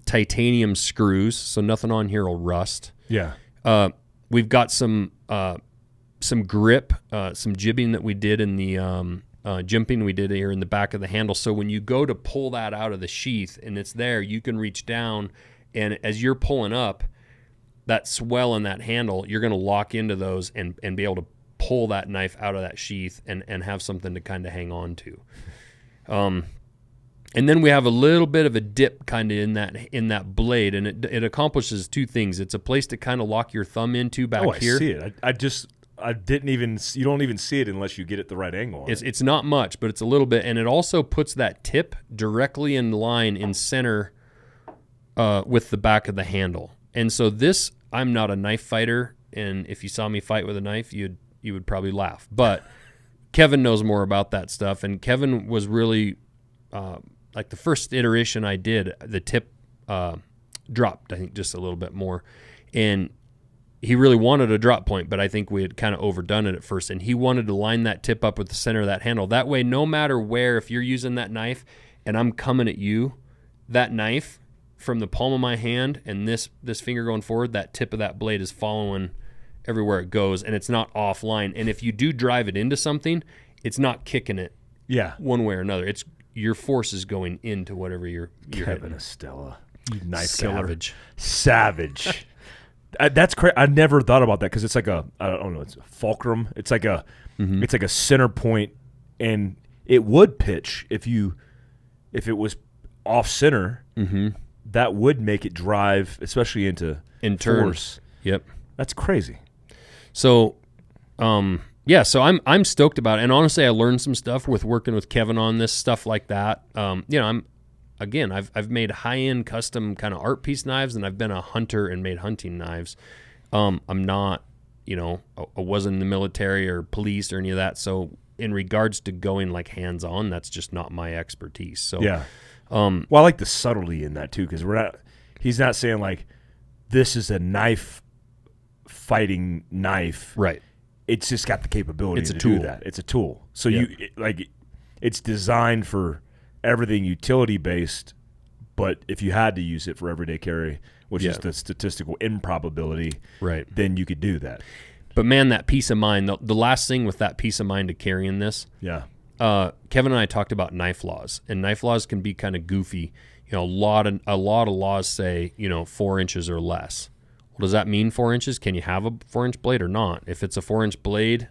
Speaker 2: Titanium screws, so nothing on here will rust.
Speaker 1: Yeah.
Speaker 2: We've got some grip, some jibbing that we did in the jimping we did here in the back of the handle. So when you go to pull that out of the sheath and it's there, you can reach down, and as you're pulling up, that swell in that handle, you're going to lock into those and be able to pull that knife out of that sheath and have something to kind of hang on to. And then we have a little bit of a dip kind of in that blade, and it accomplishes two things. It's a place to kind of lock your thumb into back here.
Speaker 1: I see it. I didn't even. You don't even see it unless you get it the right angle on it.
Speaker 2: It's not much, but it's a little bit, and it also puts that tip directly in line in center with the back of the handle. And so this, I'm not a knife fighter, and if you saw me fight with a knife, you would probably laugh. But Kevin knows more about that stuff, and Kevin was really like the first iteration I did, the tip dropped, I think, just a little bit more, and he really wanted a drop point, but I think we had kind of overdone it at first, and he wanted to line that tip up with the center of that handle. That way, no matter where, if you're using that knife and I'm coming at you, that knife from the palm of my hand and this finger going forward, that tip of that blade is following everywhere it goes, and it's not offline. And if you do drive it into something, it's not kicking it one way or another. It's your force is going into whatever you're
Speaker 1: Kevin
Speaker 2: hitting.
Speaker 1: Estella, you knife
Speaker 2: Savage.
Speaker 1: killer. Savage. That's crazy. I never thought about that because it's like I don't know, it's a fulcrum. It's like it's like a center point, and it would pitch if it was off center.
Speaker 2: Mm-hmm.
Speaker 1: That would make it drive, especially into force.
Speaker 2: Yep, that's
Speaker 1: crazy.
Speaker 2: So, so I'm stoked about it, and honestly, I learned some stuff with working with Kevin on this stuff like that. I've made high-end custom kind of art piece knives, and I've been a hunter and made hunting knives. I'm not, I wasn't in the military or police or any of that. So in regards to going like hands-on, that's just not my expertise. So
Speaker 1: yeah. Well, I like the subtlety in that too, because he's not saying like this is a knife fighting knife.
Speaker 2: Right.
Speaker 1: It's just got the capability to
Speaker 2: tool.
Speaker 1: do that. It's a tool. So it's designed for everything utility based, but if you had to use it for everyday carry, which is the statistical improbability,
Speaker 2: right,
Speaker 1: then you could do that.
Speaker 2: But man, that peace of mind, the last thing with that peace of mind of carrying this, Kevin and I talked about knife laws, and knife laws can be kind of goofy. A lot of laws say 4 inches or less. Well, does that mean 4 inches? Can you have a 4-inch blade or not? If it's a 4-inch blade,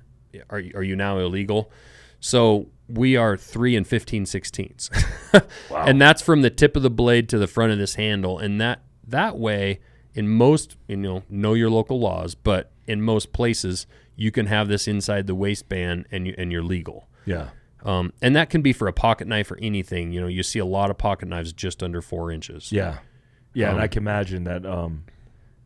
Speaker 2: are you now illegal? So we are 3 15/16. Wow. And that's from the tip of the blade to the front of this handle. And that way, in most, know your local laws, but in most places, you can have this inside the waistband and you're legal.
Speaker 1: Yeah.
Speaker 2: And that can be for a pocket knife or anything. You see a lot of pocket knives just under 4 inches.
Speaker 1: Yeah. Yeah, and I can imagine that,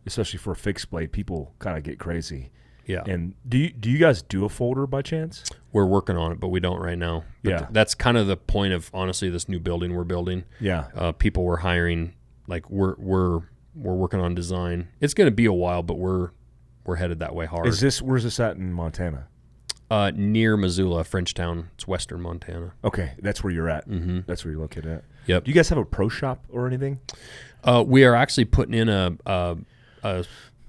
Speaker 1: especially for a fixed blade, people kind of get crazy.
Speaker 2: Yeah.
Speaker 1: And do you guys do a folder by chance?
Speaker 2: We're working on it, but we don't right now. But
Speaker 1: yeah.
Speaker 2: That's kind of the point of, honestly, this new building we're building.
Speaker 1: Yeah.
Speaker 2: People we're hiring, like we're working on design. It's going to be a while, but we're headed that way hard.
Speaker 1: Where's this at in Montana?
Speaker 2: Near Missoula, Frenchtown. It's western Montana.
Speaker 1: Okay, that's where you're at.
Speaker 2: Mm-hmm.
Speaker 1: That's where you're located at.
Speaker 2: Yep.
Speaker 1: Do you guys have a pro shop or anything?
Speaker 2: We are actually putting in a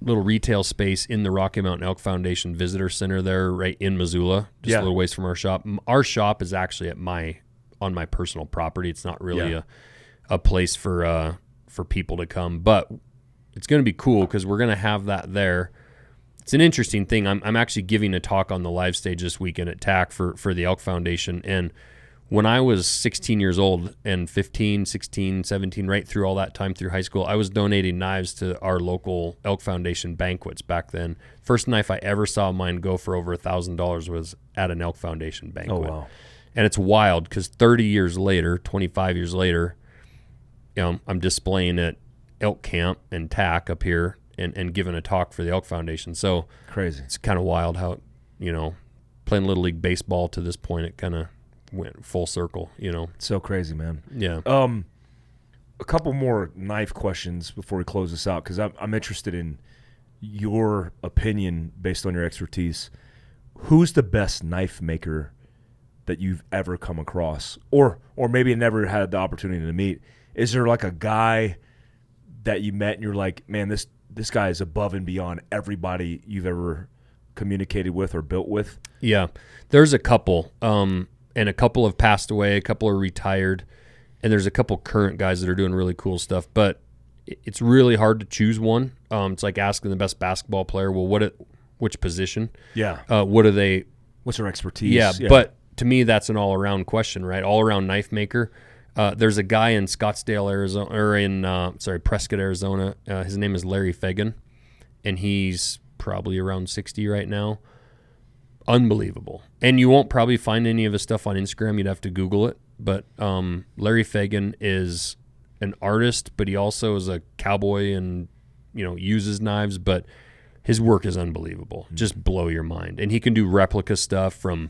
Speaker 2: little retail space in the Rocky Mountain Elk Foundation Visitor Center there, right in Missoula, just a little ways from our shop. Our shop is actually on my personal property. It's not really a place for people to come, but it's going to be cool because we're going to have that there. It's an interesting thing. I'm actually giving a talk on the live stage this weekend at TAC for the Elk Foundation. And when I was 16 years old and 15, 16, 17, right through all that time through high school, I was donating knives to our local Elk Foundation banquets back then. First knife I ever saw mine go for over $1,000 was at an Elk Foundation banquet.
Speaker 1: Oh, wow.
Speaker 2: And it's wild because 30 years later, 25 years later, I'm displaying at elk camp and TAC up here and giving a talk for the Elk Foundation. So
Speaker 1: crazy.
Speaker 2: It's kind of wild how, playing Little League Baseball to this point, it kind of went full circle,
Speaker 1: It's so crazy, man.
Speaker 2: Yeah.
Speaker 1: A couple more knife questions before we close this out, because I'm interested in your opinion based on your expertise. Who's the best knife maker that you've ever come across, or maybe never had the opportunity to meet? Is there like a guy that you met and you're like, man, this guy is above and beyond everybody you've ever communicated with or built with?
Speaker 2: Yeah, there's a couple, and a couple have passed away, a couple are retired, and there's a couple current guys that are doing really cool stuff, but it's really hard to choose one. It's like asking the best basketball player, well, which position?
Speaker 1: Yeah.
Speaker 2: What are they?
Speaker 1: What's their expertise?
Speaker 2: Yeah, but to me, that's an all-around question, right? All-around knife maker. There's a guy in Scottsdale, Arizona, or in Prescott, Arizona. His name is Larry Fagan, and he's probably around 60 right now. Unbelievable. And you won't probably find any of his stuff on Instagram. You'd have to Google it. But Larry Fagan is an artist, but he also is a cowboy and uses knives. But his work is unbelievable. Just blow your mind. And he can do replica stuff from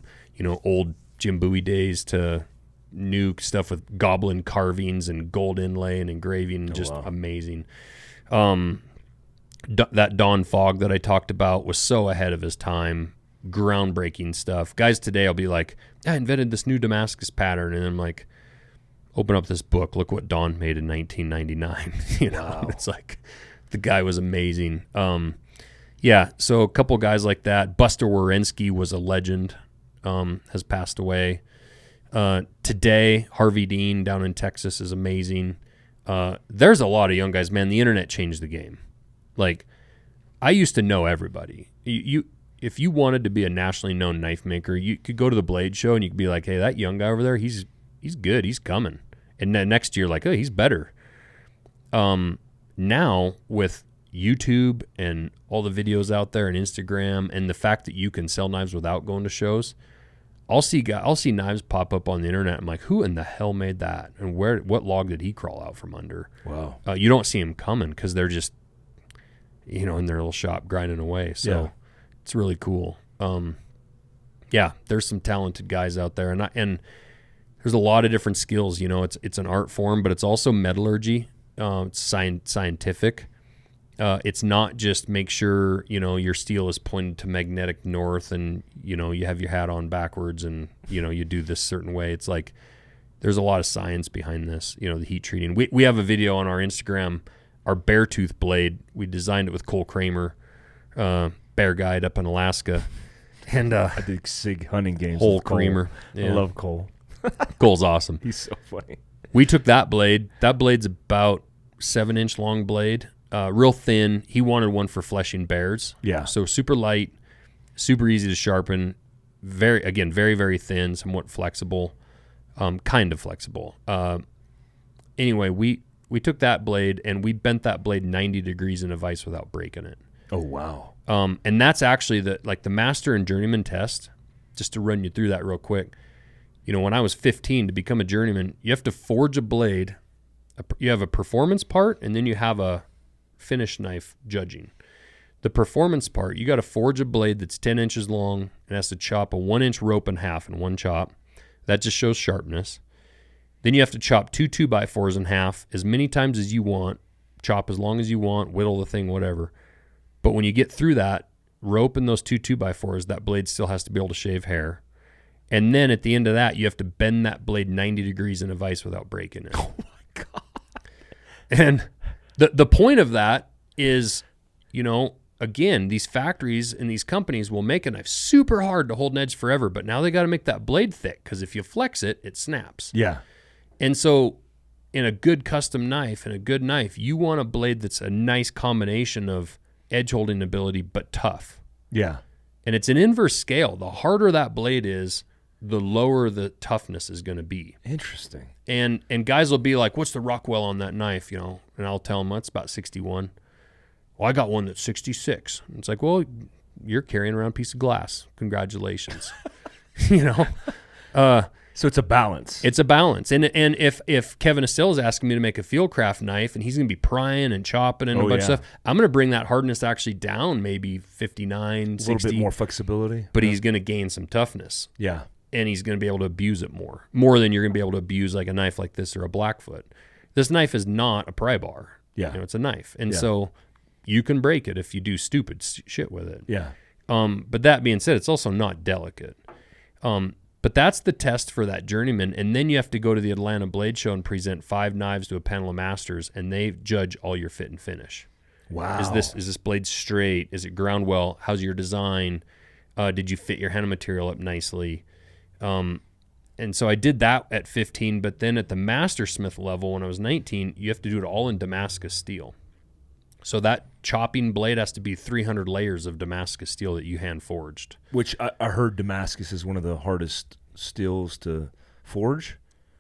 Speaker 2: old Jim Bowie days to new stuff with goblin carvings and gold inlay and engraving. Just amazing. That Don Fogg that I talked about was so ahead of his time. Groundbreaking stuff. Guys today will be like, I invented this new Damascus pattern, and I'm like, open up this book, look what Don made in 1999. Wow. It's like the guy was amazing. So a couple guys like that. Buster Wierenski was a legend, has passed away. Today, Harvey Dean down in Texas is amazing. There's a lot of young guys, man. The internet changed the game. Like, I used to know everybody. If you wanted to be a nationally known knife maker, you could go to the Blade Show and you could be like, hey, that young guy over there, he's good, he's coming. And then next year, like, oh, he's better. Now with YouTube and all the videos out there and Instagram and the fact that you can sell knives without going to shows, I'll see knives pop up on the internet. I'm like, who in the hell made that? And what log did he crawl out from under?
Speaker 1: Wow.
Speaker 2: You don't see them coming because they're just, in their little shop grinding away. So it's really cool. There's some talented guys out there, and there's a lot of different skills. It's an art form, but it's also metallurgy. It's scientific. It's not just make sure your steel is pointed to magnetic north, and you have your hat on backwards, and you do this certain way. It's like there's a lot of science behind this. The heat treating. We have a video on our Instagram. Our Beartooth blade, we designed it with Cole Kramer, bear guide up in Alaska. And
Speaker 1: I did SIG hunting games.
Speaker 2: whole
Speaker 1: with Cole.
Speaker 2: creamer.
Speaker 1: I
Speaker 2: Yeah.
Speaker 1: love Cole.
Speaker 2: Cole's awesome.
Speaker 1: He's so funny.
Speaker 2: We took that blade. That blade's about 7-inch long blade, real thin. He wanted one for fleshing bears.
Speaker 1: Yeah.
Speaker 2: So super light, super easy to sharpen. Very, very thin, somewhat flexible, kind of flexible. Anyway, we took that blade and we bent that blade 90 degrees in a vise without breaking it.
Speaker 1: Oh, wow.
Speaker 2: And that's actually the master and journeyman test. Just to run you through that real quick. You know, when I was 15, to become a journeyman, you have to forge a blade. You have a performance part, and then you have a finish knife judging. The performance part, you got to forge a blade that's 10 inches long and has to chop a 1-inch rope in half in one chop. That just shows sharpness. Then you have to chop 2 2x4s in half as many times as you want, chop as long as you want, whittle the thing, whatever. But when you get through that rope and those 2 2x4s, that blade still has to be able to shave hair. And then at the end of that, you have to bend that blade 90 degrees in a vise without breaking it.
Speaker 1: Oh, my God.
Speaker 2: And the point of that is, you know, again, these factories and these companies will make a knife super hard to hold an edge forever, but now they got to make that blade thick because if you flex it, it snaps.
Speaker 1: Yeah.
Speaker 2: And so in a good custom knife and a good knife, you want a blade that's a nice combination of edge holding ability but tough.
Speaker 1: Yeah.
Speaker 2: And it's an inverse scale. The harder that blade is, the lower the toughness is going to be.
Speaker 1: Interesting.
Speaker 2: And guys will be like, what's the Rockwell on that knife, you know? And I'll tell them, well, it's about 61. Well, I got one that's 66. It's like, well, you're carrying around a piece of glass. Congratulations. You know?
Speaker 1: So it's a balance.
Speaker 2: It's a balance. And if Kevin Estelle is asking me to make a Fieldcraft knife and he's going to be prying and chopping and a bunch of stuff, I'm going to bring that hardness actually down maybe 59, 60.
Speaker 1: A little bit more flexibility.
Speaker 2: But he's going to gain some toughness.
Speaker 1: Yeah.
Speaker 2: And he's going to be able to abuse it more than you're going to be able to abuse like a knife like this or a Blackfoot. This knife is not a pry bar.
Speaker 1: Yeah.
Speaker 2: You know, it's a knife. And so you can break it if you do stupid shit with it.
Speaker 1: Yeah.
Speaker 2: But that being said, it's also not delicate. But that's the test for that journeyman. And then you have to go to the Atlanta Blade Show and present 5 knives to a panel of masters, and they judge all your fit and finish.
Speaker 1: Wow.
Speaker 2: Is this blade straight? Is it ground well? How's your design? Did you fit your henna material up nicely? And so I did that at 15, but then at the mastersmith level when I was 19, you have to do it all in Damascus steel. So that chopping blade has to be 300 layers of Damascus steel that you hand forged.
Speaker 1: Which I heard Damascus is one of the hardest steels to forge.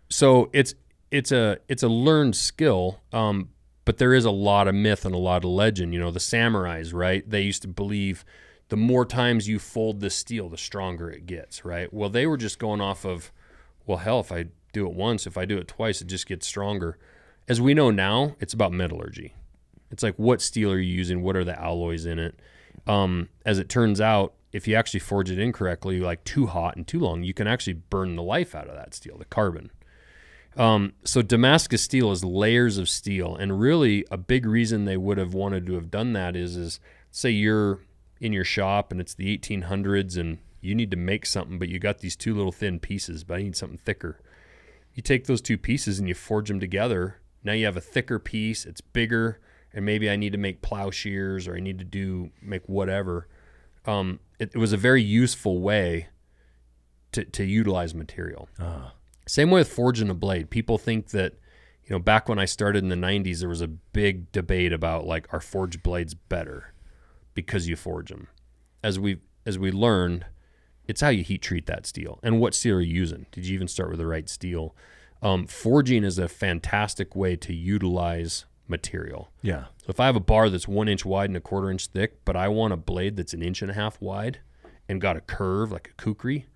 Speaker 2: So it's a learned skill, but there is a lot of myth and a lot of legend. You know, the samurais, right? They used to believe the more times you fold the steel, the stronger it gets, right? Well, they were just going off of, well, hell, if I do it once, if I do it twice, it just gets stronger. As we know now, it's about metallurgy. It's like, what steel are you using? What are the alloys in it? As it turns out, if you actually forge it incorrectly, like too hot and too long, you can actually burn the life out of that steel, the carbon. So Damascus steel is layers of steel. And really a big reason they would have wanted to have done that is say you're in your shop and it's the 1800s and you need to make something, but you got these 2 little thin pieces, but I need something thicker. You take those 2 pieces and you forge them together. Now you have a thicker piece. It's bigger. And maybe I need to make plowshares or I need to make whatever. It was a very useful way to utilize material. Same way with forging a blade. People think that, you know, back when I started in the 90s, there was a big debate about like, are forged blades better because you forge them? As we learned, it's how you heat treat that steel and what steel are you using. Did you even start with the right steel? Forging is a fantastic way to utilize material.
Speaker 1: Yeah.
Speaker 2: So if I have a bar that's 1 inch wide and 1/4 inch thick, but I want a blade that's 1.5 inches wide and got a curve like a kukri,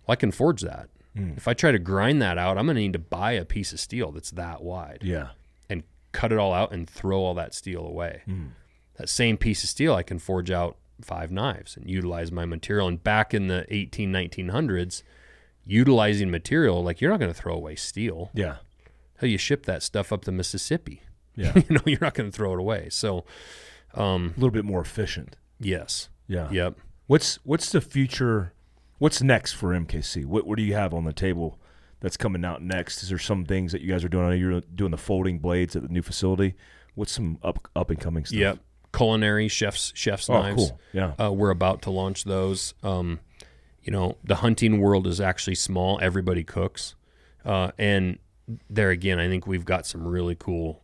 Speaker 2: well, I can forge that. If I try to grind that out, I'm going to need to buy a piece of steel that's that wide.
Speaker 1: Yeah.
Speaker 2: And cut it all out and throw all that steel away. That same piece of steel, I can forge out 5 knives and utilize my material. And back in the 1900s, utilizing material, like you're not going to throw away steel.
Speaker 1: Yeah.
Speaker 2: Hell, you ship that stuff up the Mississippi.
Speaker 1: Yeah.
Speaker 2: You know, you're not going to throw it away. So,
Speaker 1: a little bit more efficient.
Speaker 2: Yes.
Speaker 1: Yeah.
Speaker 2: Yep.
Speaker 1: What's the future? What's next for MKC? What do you have on the table that's coming out next? Is there some things that you guys are doing? I know you're doing the folding blades at the new facility. What's some up and coming stuff?
Speaker 2: Yep. Culinary chef's knives.
Speaker 1: Cool. Yeah.
Speaker 2: We're about to launch those. the hunting world is actually small. Everybody cooks. And there again, I think we've got some really cool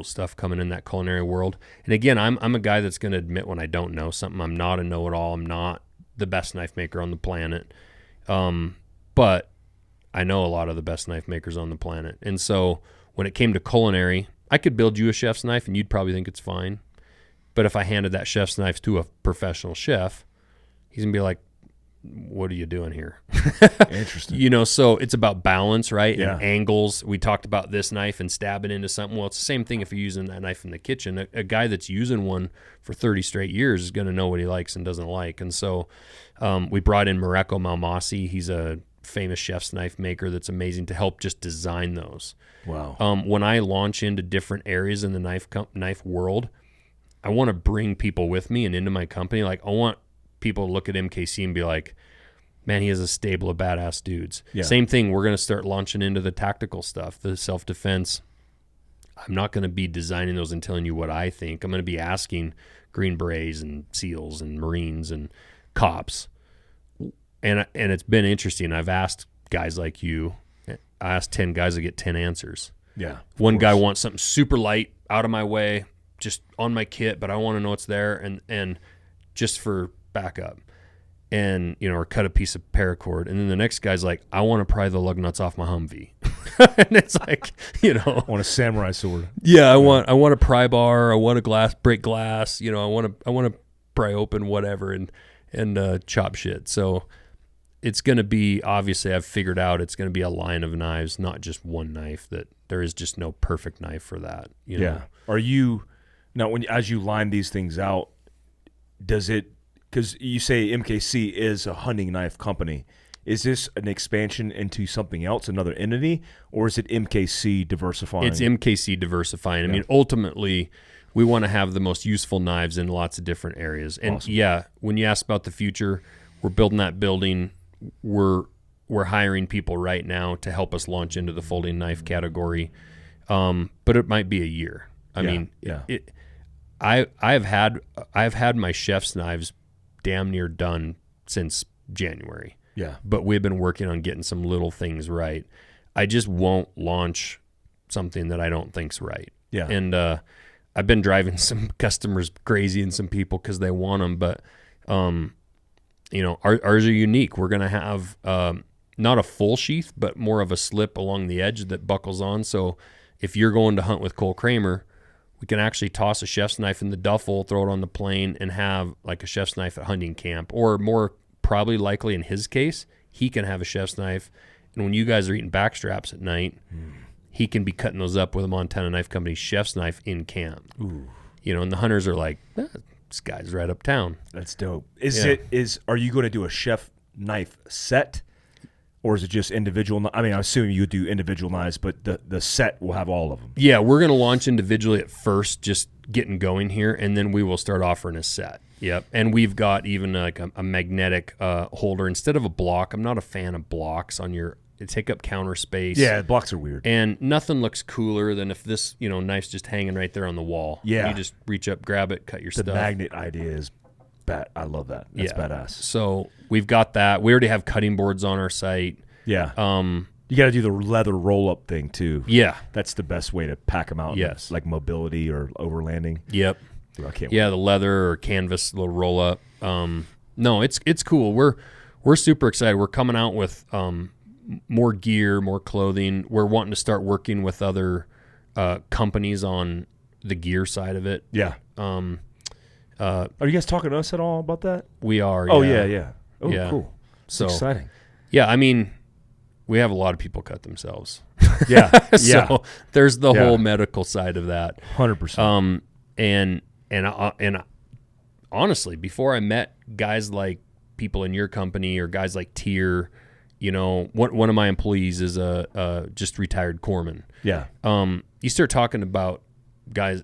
Speaker 2: stuff coming in that culinary world. And again, I'm a guy that's going to admit when I don't know something. I'm not a know-it-all. I'm not the best knife maker on the planet. But I know a lot of the best knife makers on the planet. And so when it came to culinary, I could build you a chef's knife and you'd probably think it's fine. But if I handed that chef's knife to a professional chef, he's going to be like, what are you doing here?
Speaker 1: Interesting.
Speaker 2: So it's about balance, right?
Speaker 1: Yeah.
Speaker 2: And angles. We talked about this knife and stabbing into something. Well, it's the same thing if you're using that knife in the kitchen. A guy that's using one for 30 straight years is going to know what he likes and doesn't like. And so we brought in Mareko Malmasi. He's a famous chef's knife maker that's amazing to help just design those.
Speaker 1: Wow.
Speaker 2: When I launch into different areas in the knife world, I want to bring people with me and into my company. Like, I want people to look at MKC and be like, man, he has a stable of badass dudes.
Speaker 1: Yeah.
Speaker 2: Same thing. We're going to start launching into the tactical stuff, the self-defense. I'm not going to be designing those and telling you what I think. I'm going to be asking Green Berets and SEALs and Marines and cops. And it's been interesting. I've asked guys like you. I asked 10 guys, I get 10 answers.
Speaker 1: Yeah.
Speaker 2: One guy wants something super light, out of my way, just on my kit, but I want to know it's there and just for backup. And, or cut a piece of paracord. And then the next guy's like, I want to pry the lug nuts off my Humvee. And it's like,
Speaker 1: I want a samurai sword.
Speaker 2: Yeah, I want a pry bar, I want a break glass, I want to pry open whatever and chop shit. So it's going to be, obviously I've figured out it's going to be a line of knives, not just one knife, that there is just no perfect knife for that.
Speaker 1: Yeah. Are you, now as you line these things out, does it, because you say MKC is a hunting knife company, is this an expansion into something else, another entity, or is it MKC diversifying?
Speaker 2: It's MKC diversifying. I mean, ultimately, we want to have the most useful knives in lots of different areas. And
Speaker 1: awesome.
Speaker 2: When you ask about the future, we're building that building. We're hiring people right now to help us launch into the folding knife category. But it might be a year. I've had my chef's knives damn near done since January.
Speaker 1: Yeah.
Speaker 2: But we've been working on getting some little things right. I just won't launch something that I don't think's right.
Speaker 1: Yeah.
Speaker 2: And I've been driving some customers crazy and some people because they want them, but ours are unique. We're going to have not a full sheath, but more of a slip along the edge that buckles on. So if you're going to hunt with Cole Kramer, we can actually toss a chef's knife in the duffel, throw it on the plane, and have like a chef's knife at hunting camp. Or more probably likely in his case, he can have a chef's knife. And when you guys are eating backstraps at night, he can be cutting those up with a Montana Knife Company chef's knife in camp.
Speaker 1: Ooh.
Speaker 2: And the hunters are like, this guy's right uptown.
Speaker 1: That's dope. Are you going to do a chef knife set? Or is it just individual? I mean, I assume you do individual knives, but the set will have all of them.
Speaker 2: Yeah, we're going to launch individually at first, just getting going here, and then we will start offering a set. Yep, and we've got even like a magnetic holder instead of a block. I'm not a fan of blocks they take up counter space.
Speaker 1: Yeah, blocks are weird.
Speaker 2: And nothing looks cooler than if this knife's just hanging right there on the wall.
Speaker 1: Yeah,
Speaker 2: you just reach up, grab it, cut your stuff.
Speaker 1: The magnet idea is I love that. That's badass.
Speaker 2: So we've got that. We already have cutting boards on our site.
Speaker 1: Yeah. You got to do the leather roll-up thing, too.
Speaker 2: Yeah.
Speaker 1: That's the best way to pack them out.
Speaker 2: Yes.
Speaker 1: Like mobility or overlanding.
Speaker 2: Yep.
Speaker 1: I can't
Speaker 2: wait. The leather or canvas little roll-up. No, it's cool. We're super excited. We're coming out with more gear, more clothing. We're wanting to start working with other companies on the gear side of it.
Speaker 1: Yeah. Are you guys talking to us at all about that?
Speaker 2: We are.
Speaker 1: Oh, yeah. Oh,
Speaker 2: yeah.
Speaker 1: Cool.
Speaker 2: So
Speaker 1: exciting.
Speaker 2: Yeah, I mean, we have a lot of people cut themselves.
Speaker 1: Yeah.
Speaker 2: So there's the whole medical side of that.
Speaker 1: 100%.
Speaker 2: And honestly, before I met guys like people in your company or guys like Tier, one of my employees is a just retired corpsman.
Speaker 1: Yeah.
Speaker 2: You start talking about guys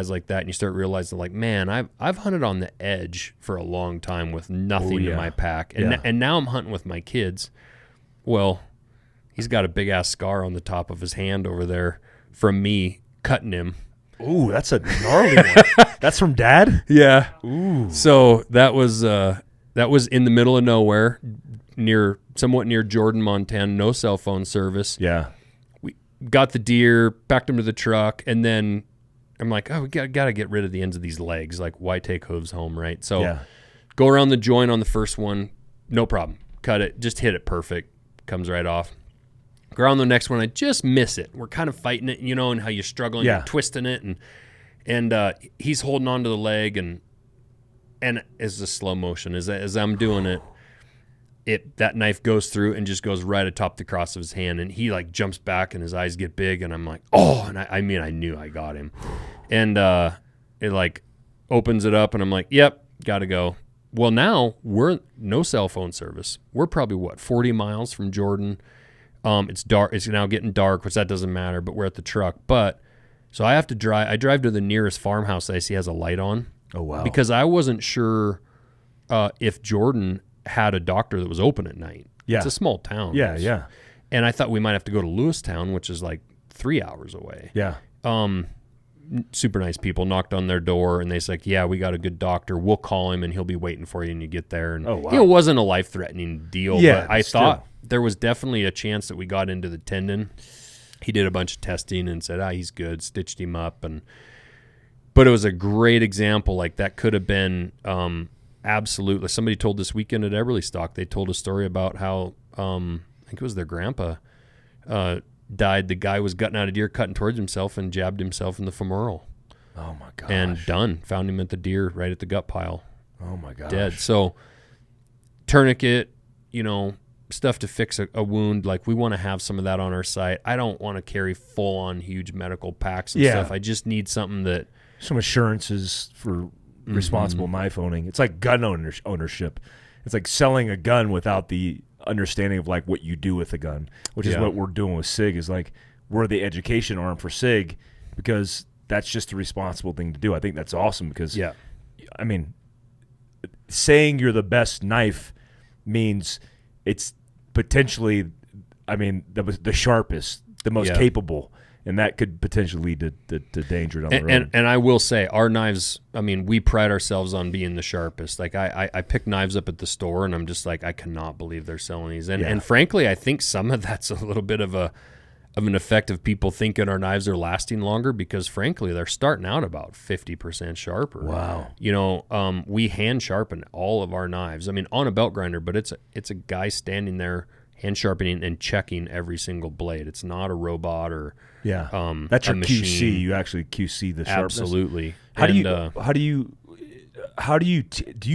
Speaker 2: like that, and you start realizing, like, man, I've hunted on the edge for a long time with nothing in my pack, and now I'm hunting with my kids. Well, he's got a big ass scar on the top of his hand over there from me cutting him.
Speaker 1: Ooh, that's a gnarly one. That's from Dad?
Speaker 2: Yeah.
Speaker 1: Ooh.
Speaker 2: So that was in the middle of nowhere. somewhat near Jordan, Montana, no cell phone service.
Speaker 1: Yeah.
Speaker 2: We got the deer, backed him to the truck, and then I'm like, oh, we got to get rid of the ends of these legs. Like, why take hooves home, right? So go around the joint on the first one, no problem. Cut it, just hit it perfect, comes right off. Go around the next one, I just miss it. We're kind of fighting it, and how you're struggling, you're twisting it, and he's holding on to the leg, and as the slow motion, as I'm doing it, that knife goes through and just goes right atop the cross of his hand, and he like jumps back and his eyes get big, and I'm like, oh, and I knew I got him, and it like opens it up, and I'm like, yep, gotta go. Well, now we're no cell phone service. We're probably 40 miles from Jordan. It's dark. It's now getting dark, which that doesn't matter, but we're at the truck. But so I have to drive. I drive to the nearest farmhouse that I see has a light on.
Speaker 1: Oh, wow.
Speaker 2: Because I wasn't sure if Jordan had a doctor that was open at night.
Speaker 1: Yeah.
Speaker 2: It's a small town.
Speaker 1: Yeah, yeah.
Speaker 2: And I thought we might have to go to Lewistown, which is like 3 hours away.
Speaker 1: Yeah.
Speaker 2: Super nice people knocked on their door, and they said, like, yeah, we got a good doctor. We'll call him, and he'll be waiting for you, and you get there. And,
Speaker 1: oh, wow.
Speaker 2: It wasn't a life-threatening deal, but I thought there was definitely a chance that we got into the tendon. He did a bunch of testing and said, he's good, stitched him up. But it was a great example. Like, that could have been absolutely. Somebody told this weekend at Eberlestock, they told a story about how, I think it was their grandpa, died. The guy was gutting out a deer, cutting towards himself, and jabbed himself in the femoral.
Speaker 1: Oh, my gosh.
Speaker 2: And done. Found him at the deer right at the gut pile.
Speaker 1: Oh, my gosh.
Speaker 2: Dead. So, tourniquet, stuff to fix a wound. Like, we want to have some of that on our site. I don't want to carry full-on huge medical packs and stuff. I just need something that...
Speaker 1: Some assurances for responsible knife owning. It's like gun ownership. It's like selling a gun without the understanding of like what you do with the gun, which is what we're doing with SIG. Is like we're the education arm for SIG because that's just the responsible thing to do. I think that's awesome because I mean, saying you're the best knife means it's potentially, I mean, the sharpest, the most capable. And that could potentially lead to danger down the road.
Speaker 2: And I will say, our knives, I mean, we pride ourselves on being the sharpest. Like, I pick knives up at the store, and I'm just like, I cannot believe they're selling these. And frankly, I think some of that's a little bit of an effect of people thinking our knives are lasting longer because, frankly, they're starting out about 50% sharper.
Speaker 1: Wow.
Speaker 2: We hand sharpen all of our knives. I mean, on a belt grinder, but it's a guy standing there hand sharpening and checking every single blade. It's not a robot or
Speaker 1: that's your
Speaker 2: machine.
Speaker 1: QC. You actually QC the sharpness.
Speaker 2: Absolutely.
Speaker 1: How do you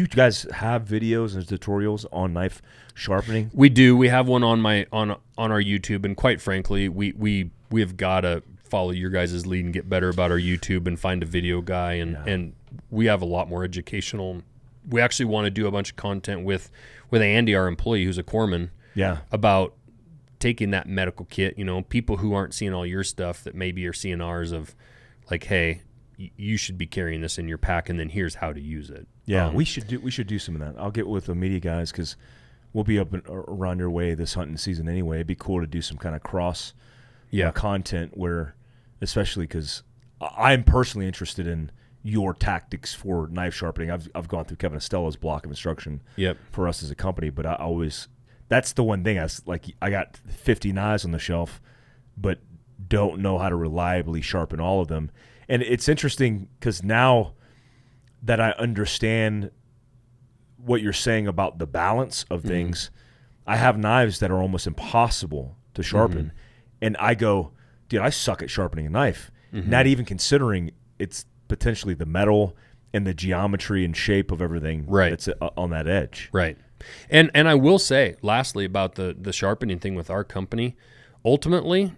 Speaker 1: guys have videos and tutorials on knife sharpening?
Speaker 2: We do. We have one on our YouTube, and quite frankly, we've got to follow your guys' lead and get better about our YouTube and find a video guy, and we have a lot more educational. We actually want to do a bunch of content with Andy, our employee, who's a corpsman. About taking that medical kit, people who aren't seeing all your stuff that maybe are seeing ours of like, hey, you should be carrying this in your pack, and then here's how to use it.
Speaker 1: We should do some of that. I'll get with the media guys because we'll be up around your way this hunting season anyway. It'd be cool to do some kind of cross content where, especially because I'm personally interested in your tactics for knife sharpening. I've gone through Kevin Estella's block of instruction for us as a company, but I always... That's the one thing I got 50 knives on the shelf, but don't know how to reliably sharpen all of them. And it's interesting because now that I understand what you're saying about the balance of things, I have knives that are almost impossible to sharpen. And I go, dude, I suck at sharpening a knife. Not even considering it's potentially the metal and the geometry and shape of everything that's on that edge.
Speaker 2: Right. And I will say, lastly, about the sharpening thing with our company, ultimately,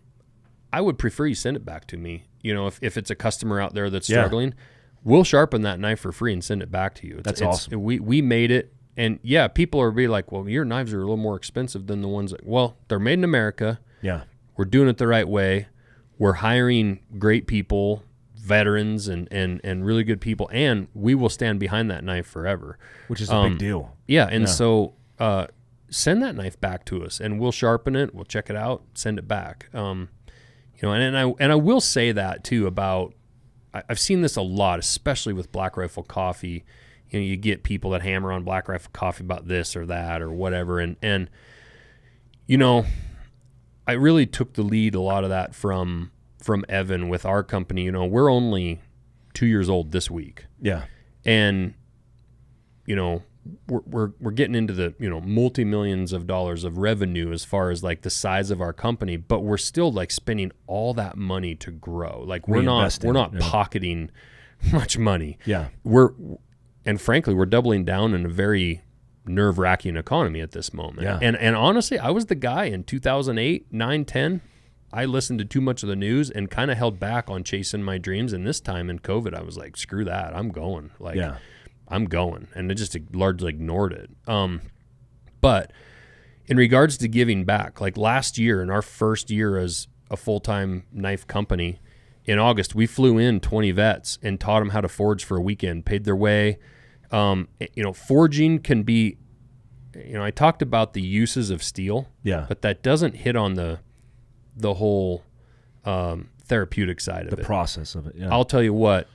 Speaker 2: I would prefer you send it back to me. If it's a customer out there that's struggling, we'll sharpen that knife for free and send it back to you.
Speaker 1: That's awesome.
Speaker 2: We made it, and people are be like, well, your knives are a little more expensive than the ones that, well, they're made in America.
Speaker 1: Yeah.
Speaker 2: We're doing it the right way. We're hiring great people, veterans and really good people, and we will stand behind that knife forever,
Speaker 1: which is a big deal.
Speaker 2: So send that knife back to us, and we'll sharpen it, we'll check it out, send it back. And I will say that too about, I've seen this a lot, especially with Black Rifle Coffee. you get people that hammer on Black Rifle Coffee about this or that or whatever. And I really took the lead a lot of that from Evan with our company. We're only 2 years old this week.
Speaker 1: Yeah.
Speaker 2: And, we're getting into the, multi-millions of dollars of revenue as far as like the size of our company, but we're still like spending all that money to grow. Like we're not pocketing much money.
Speaker 1: Yeah.
Speaker 2: And frankly, we're doubling down in a very nerve-wracking economy at this moment.
Speaker 1: Yeah.
Speaker 2: And honestly, I was the guy in 2008, 9, 10. I listened to too much of the news and kind of held back on chasing my dreams. And this time in COVID, I was like, screw that. I'm going. I'm going. And I just largely ignored it. But in regards to giving back, like last year, in our first year as a full-time knife company, in August, we flew in 20 vets and taught them how to forge for a weekend, paid their way. Forging can be, I talked about the uses of steel, but that doesn't hit on the whole therapeutic side of it.
Speaker 1: The process of it, yeah.
Speaker 2: I'll tell you what,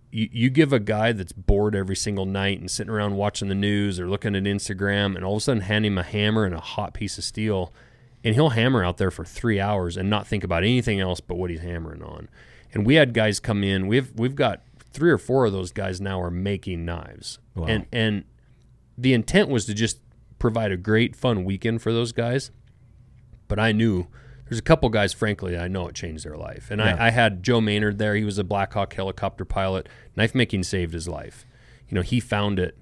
Speaker 2: you give a guy that's bored every single night and sitting around watching the news or looking at Instagram, and all of a sudden hand him a hammer and a hot piece of steel, and he'll hammer out there for 3 hours and not think about anything else but what he's hammering on. And we had guys come in. We've got 3 or 4 of those guys now are making knives.
Speaker 1: Wow.
Speaker 2: And the intent was to just provide a great, fun weekend for those guys. But I knew there's a couple guys, frankly, I know it changed their life. And I had Joe Maynard there. He was a Black Hawk helicopter pilot. Knife making saved his life. He found it,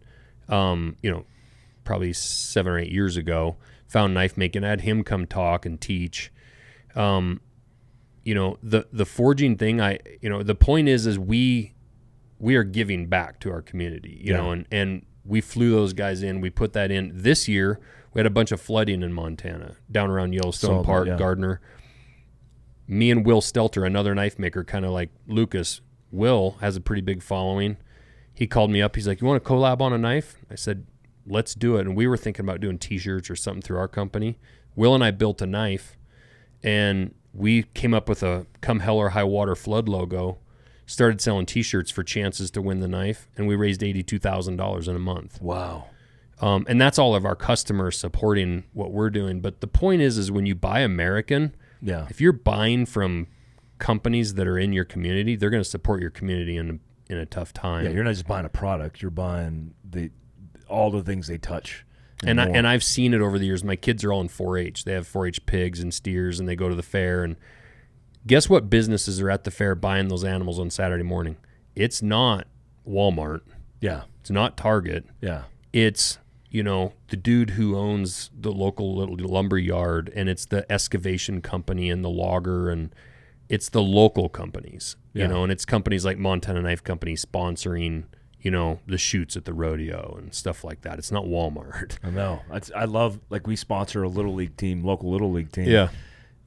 Speaker 2: probably 7 or 8 years ago. Found knife making. I had him come talk and teach. The forging thing. The point is we are giving back to our community. And we flew those guys in. We put that in this year. We had a bunch of flooding in Montana, down around Yellowstone Park, Gardner. Me and Will Stelter, another knife maker, kind of like Lucas. Will has a pretty big following. He called me up. He's like, "You want to collab on a knife?" I said, "Let's do it." And we were thinking about doing T-shirts or something through our company. Will and I built a knife, and we came up with a "Come Hell or High Water" flood logo. Started selling T-shirts for chances to win the knife, and we raised $82,000 in a month.
Speaker 1: Wow.
Speaker 2: And that's all of our customers supporting what we're doing. But the point is when you buy American, if you're buying from companies that are in your community, they're going to support your community in a tough time.
Speaker 1: Yeah, you're not just buying a product; you're buying all the things they touch.
Speaker 2: And I've seen it over the years. My kids are all in 4-H. They have 4-H pigs and steers, and they go to the fair. And guess what businesses are at the fair buying those animals on Saturday morning? It's not Walmart.
Speaker 1: Yeah.
Speaker 2: It's not Target.
Speaker 1: Yeah.
Speaker 2: It's the dude who owns the local little lumber yard, and it's the excavation company and the logger, and it's the local companies, and it's companies like Montana Knife Company sponsoring, the shoots at the rodeo and stuff like that. It's not Walmart.
Speaker 1: I know. I love, like, we sponsor a local little league team.
Speaker 2: Yeah.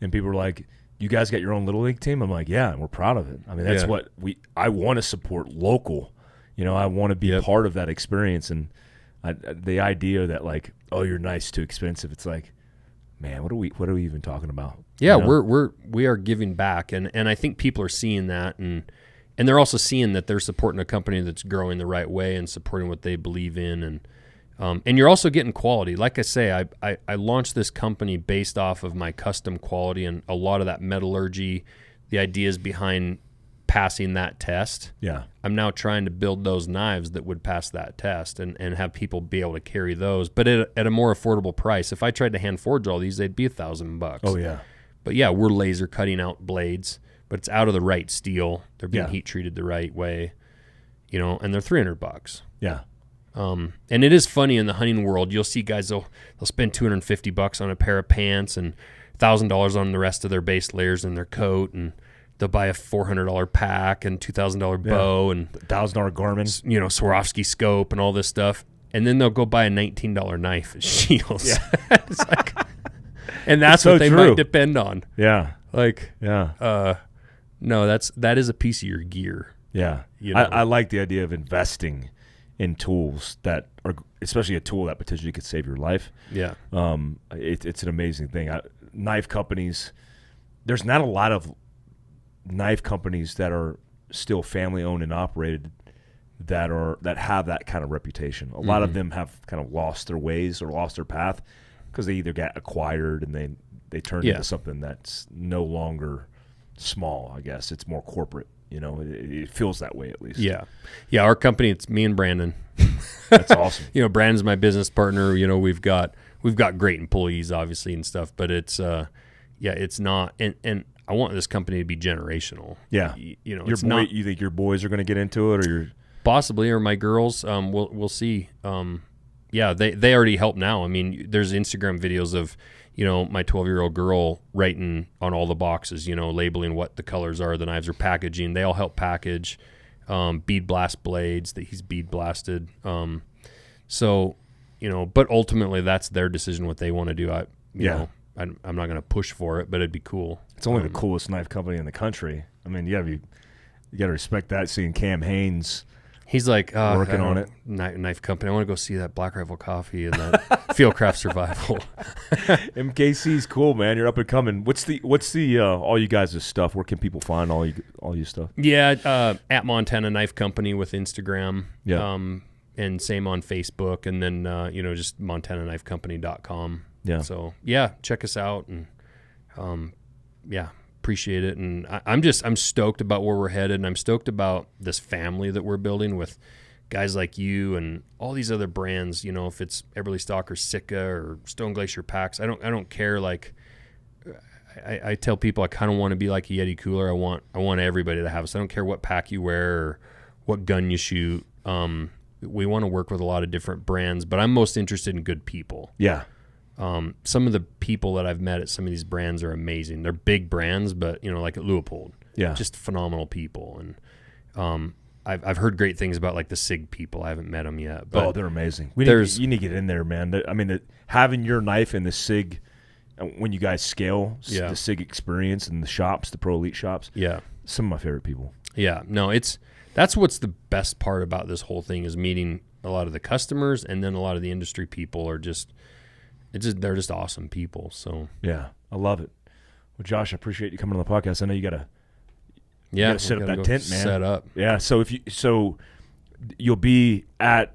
Speaker 1: And people are like, "You guys got your own little league team?" I'm like, "Yeah, and we're proud of it." I mean, that's what I want to support local. I want to be a part of that experience. And the idea that, like, "Oh, you're nice, too expensive," it's like, man, what are we even talking about?
Speaker 2: Yeah, we are giving back, and I think people are seeing that, and they're also seeing that they're supporting a company that's growing the right way and supporting what they believe in, and you're also getting quality. Like I say, I launched this company based off of my custom quality and a lot of that metallurgy, the ideas behind passing that test.
Speaker 1: Yeah.
Speaker 2: I'm now trying to build those knives that would pass that test and have people be able to carry those, but at a more affordable price. If I tried to hand forge all these, they'd be $1,000.
Speaker 1: Oh yeah.
Speaker 2: But yeah, we're laser cutting out blades, but it's out of the right steel. They're being heat treated the right way, and they're $300.
Speaker 1: Yeah.
Speaker 2: And it is funny in the hunting world. You'll see guys, they'll spend $250 on a pair of pants and $1,000 on the rest of their base layers and their coat, and they'll buy a $400 pack and $2,000 bow and
Speaker 1: $1,000 Garmin,
Speaker 2: Swarovski scope and all this stuff, and then they'll go buy a $19 knife at Shields. Yeah. It's like, and that's what they might depend on.
Speaker 1: Yeah,
Speaker 2: like
Speaker 1: no,
Speaker 2: that is a piece of your gear.
Speaker 1: Yeah, I like the idea of investing in tools that are, especially a tool that potentially could save your life.
Speaker 2: Yeah,
Speaker 1: it's an amazing thing. Knife companies, there's not a lot of knife companies that are still family owned and operated that have that kind of reputation. A lot of them have kind of lost their ways or lost their path because they either got acquired and they turned into something that's no longer small, I guess. It's more corporate. It feels that way at least.
Speaker 2: Yeah. Yeah, our company, it's me and Brandon.
Speaker 1: That's awesome.
Speaker 2: Brandon's my business partner. We've got great employees obviously and stuff, but it's it's not and I want this company to be generational.
Speaker 1: Yeah. You think your boys are going to get into it, or
Speaker 2: possibly, or my girls? We'll see. They already help now. I mean, there's Instagram videos of my 12-year-old girl writing on all the boxes, labeling what the colors are, the knives are packaging. They all help package bead blast blades that he's bead blasted. But ultimately that's their decision what they want to do. I'm not going to push for it, but it'd be cool.
Speaker 1: It's only the coolest knife company in the country. I mean, you got to respect that. Seeing Cam Haynes,
Speaker 2: he's like
Speaker 1: working on it.
Speaker 2: Knife company. I want to go see that Black Rifle Coffee and that Fieldcraft Survival.
Speaker 1: MKC's cool, man. You're up and coming. What's the all you guys' stuff? Where can people find all your stuff?
Speaker 2: Yeah, at Montana Knife Company with Instagram.
Speaker 1: Yeah.
Speaker 2: And same on Facebook, and then just montanaknifecompany.com.
Speaker 1: Yeah.
Speaker 2: So check us out, and appreciate it. And I'm stoked about where we're headed, and I'm stoked about this family that we're building with guys like you and all these other brands. If it's Eberly Stock or Sitka or Stone Glacier packs, I don't care. Like I tell people, I kind of want to be like a Yeti cooler. I want everybody to have us. I don't care what pack you wear or what gun you shoot. We want to work with a lot of different brands, but I'm most interested in good people.
Speaker 1: Yeah.
Speaker 2: Some of the people that I've met at some of these brands are amazing. They're big brands, but like at Leupold, just phenomenal people. And I've heard great things about like the SIG people. I haven't met them yet. But
Speaker 1: they're amazing. You need to get in there, man. I mean, having your knife in the SIG, when you guys scale, the SIG experience and the shops, the Pro Elite shops.
Speaker 2: Yeah,
Speaker 1: some of my favorite people.
Speaker 2: Yeah, no, that's what's the best part about this whole thing is meeting a lot of the customers, and then a lot of the industry people are they're just awesome people. So
Speaker 1: yeah, I love it. Well, Josh, I appreciate you coming on the podcast. I know you gotta set up that tent, man.
Speaker 2: Set up.
Speaker 1: Yeah. So you'll be at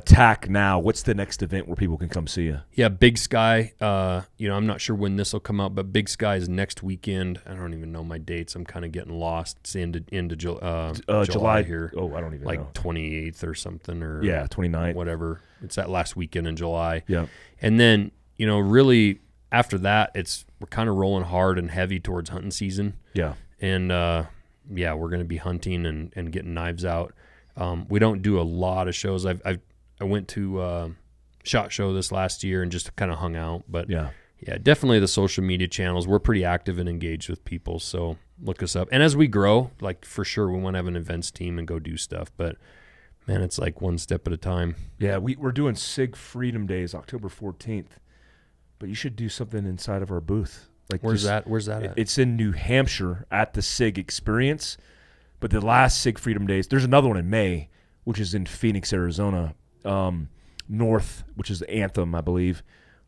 Speaker 1: TAC now. What's the next event where people can come see you?
Speaker 2: Yeah, Big Sky. I'm not sure when this will come out, but Big Sky is next weekend. I don't even know my dates. I'm kind of getting lost. It's into July here.
Speaker 1: Oh, I don't even know.
Speaker 2: 28th or something, or
Speaker 1: 29th,
Speaker 2: whatever. It's that last weekend in July.
Speaker 1: Yeah,
Speaker 2: and then really after that, we're kind of rolling hard and heavy towards hunting season.
Speaker 1: Yeah,
Speaker 2: and we're going to be hunting and getting knives out. We don't do a lot of shows. I went to SHOT Show this last year and just kind of hung out. But yeah, definitely the social media channels. We're pretty active and engaged with people, so look us up. And as we grow, like for sure, we want to have an events team and go do stuff. But man, it's like one step at a time.
Speaker 1: Yeah, we're doing SIG Freedom Days, October 14th. But you should do something inside of our booth. Like
Speaker 2: Where's that at?
Speaker 1: It's in New Hampshire at the SIG Experience. But the last SIG Freedom Days, there's another one in May, which is in Phoenix, Arizona, north, which is Anthem, I believe,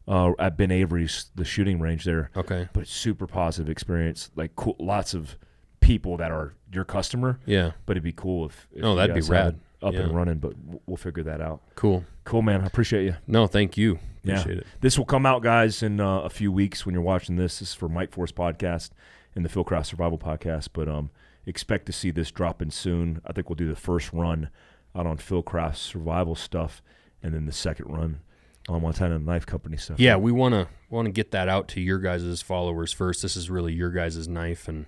Speaker 1: at Ben Avery's, the shooting range there.
Speaker 2: Okay.
Speaker 1: But it's super positive experience, like cool, lots of people that are your customer.
Speaker 2: Yeah.
Speaker 1: But it'd be cool if
Speaker 2: that'd be rad.
Speaker 1: Up and running, but we'll figure that out.
Speaker 2: Cool,
Speaker 1: man. I appreciate you.
Speaker 2: No, thank you. Appreciate it.
Speaker 1: This will come out, guys, in a few weeks when you're watching this. This is for Mike Force Podcast and the Fieldcraft Survival Podcast, but expect to see this dropping soon. I think we'll do the first run out on Fieldcraft Survival stuff, and then the second run on Montana Knife Company stuff.
Speaker 2: Yeah, we want to get that out to your guys' followers first. This is really your guys' knife, and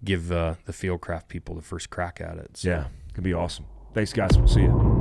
Speaker 2: give the Fieldcraft people the first crack at it. So.
Speaker 1: Yeah, it can be awesome. Thanks, guys. We'll see you.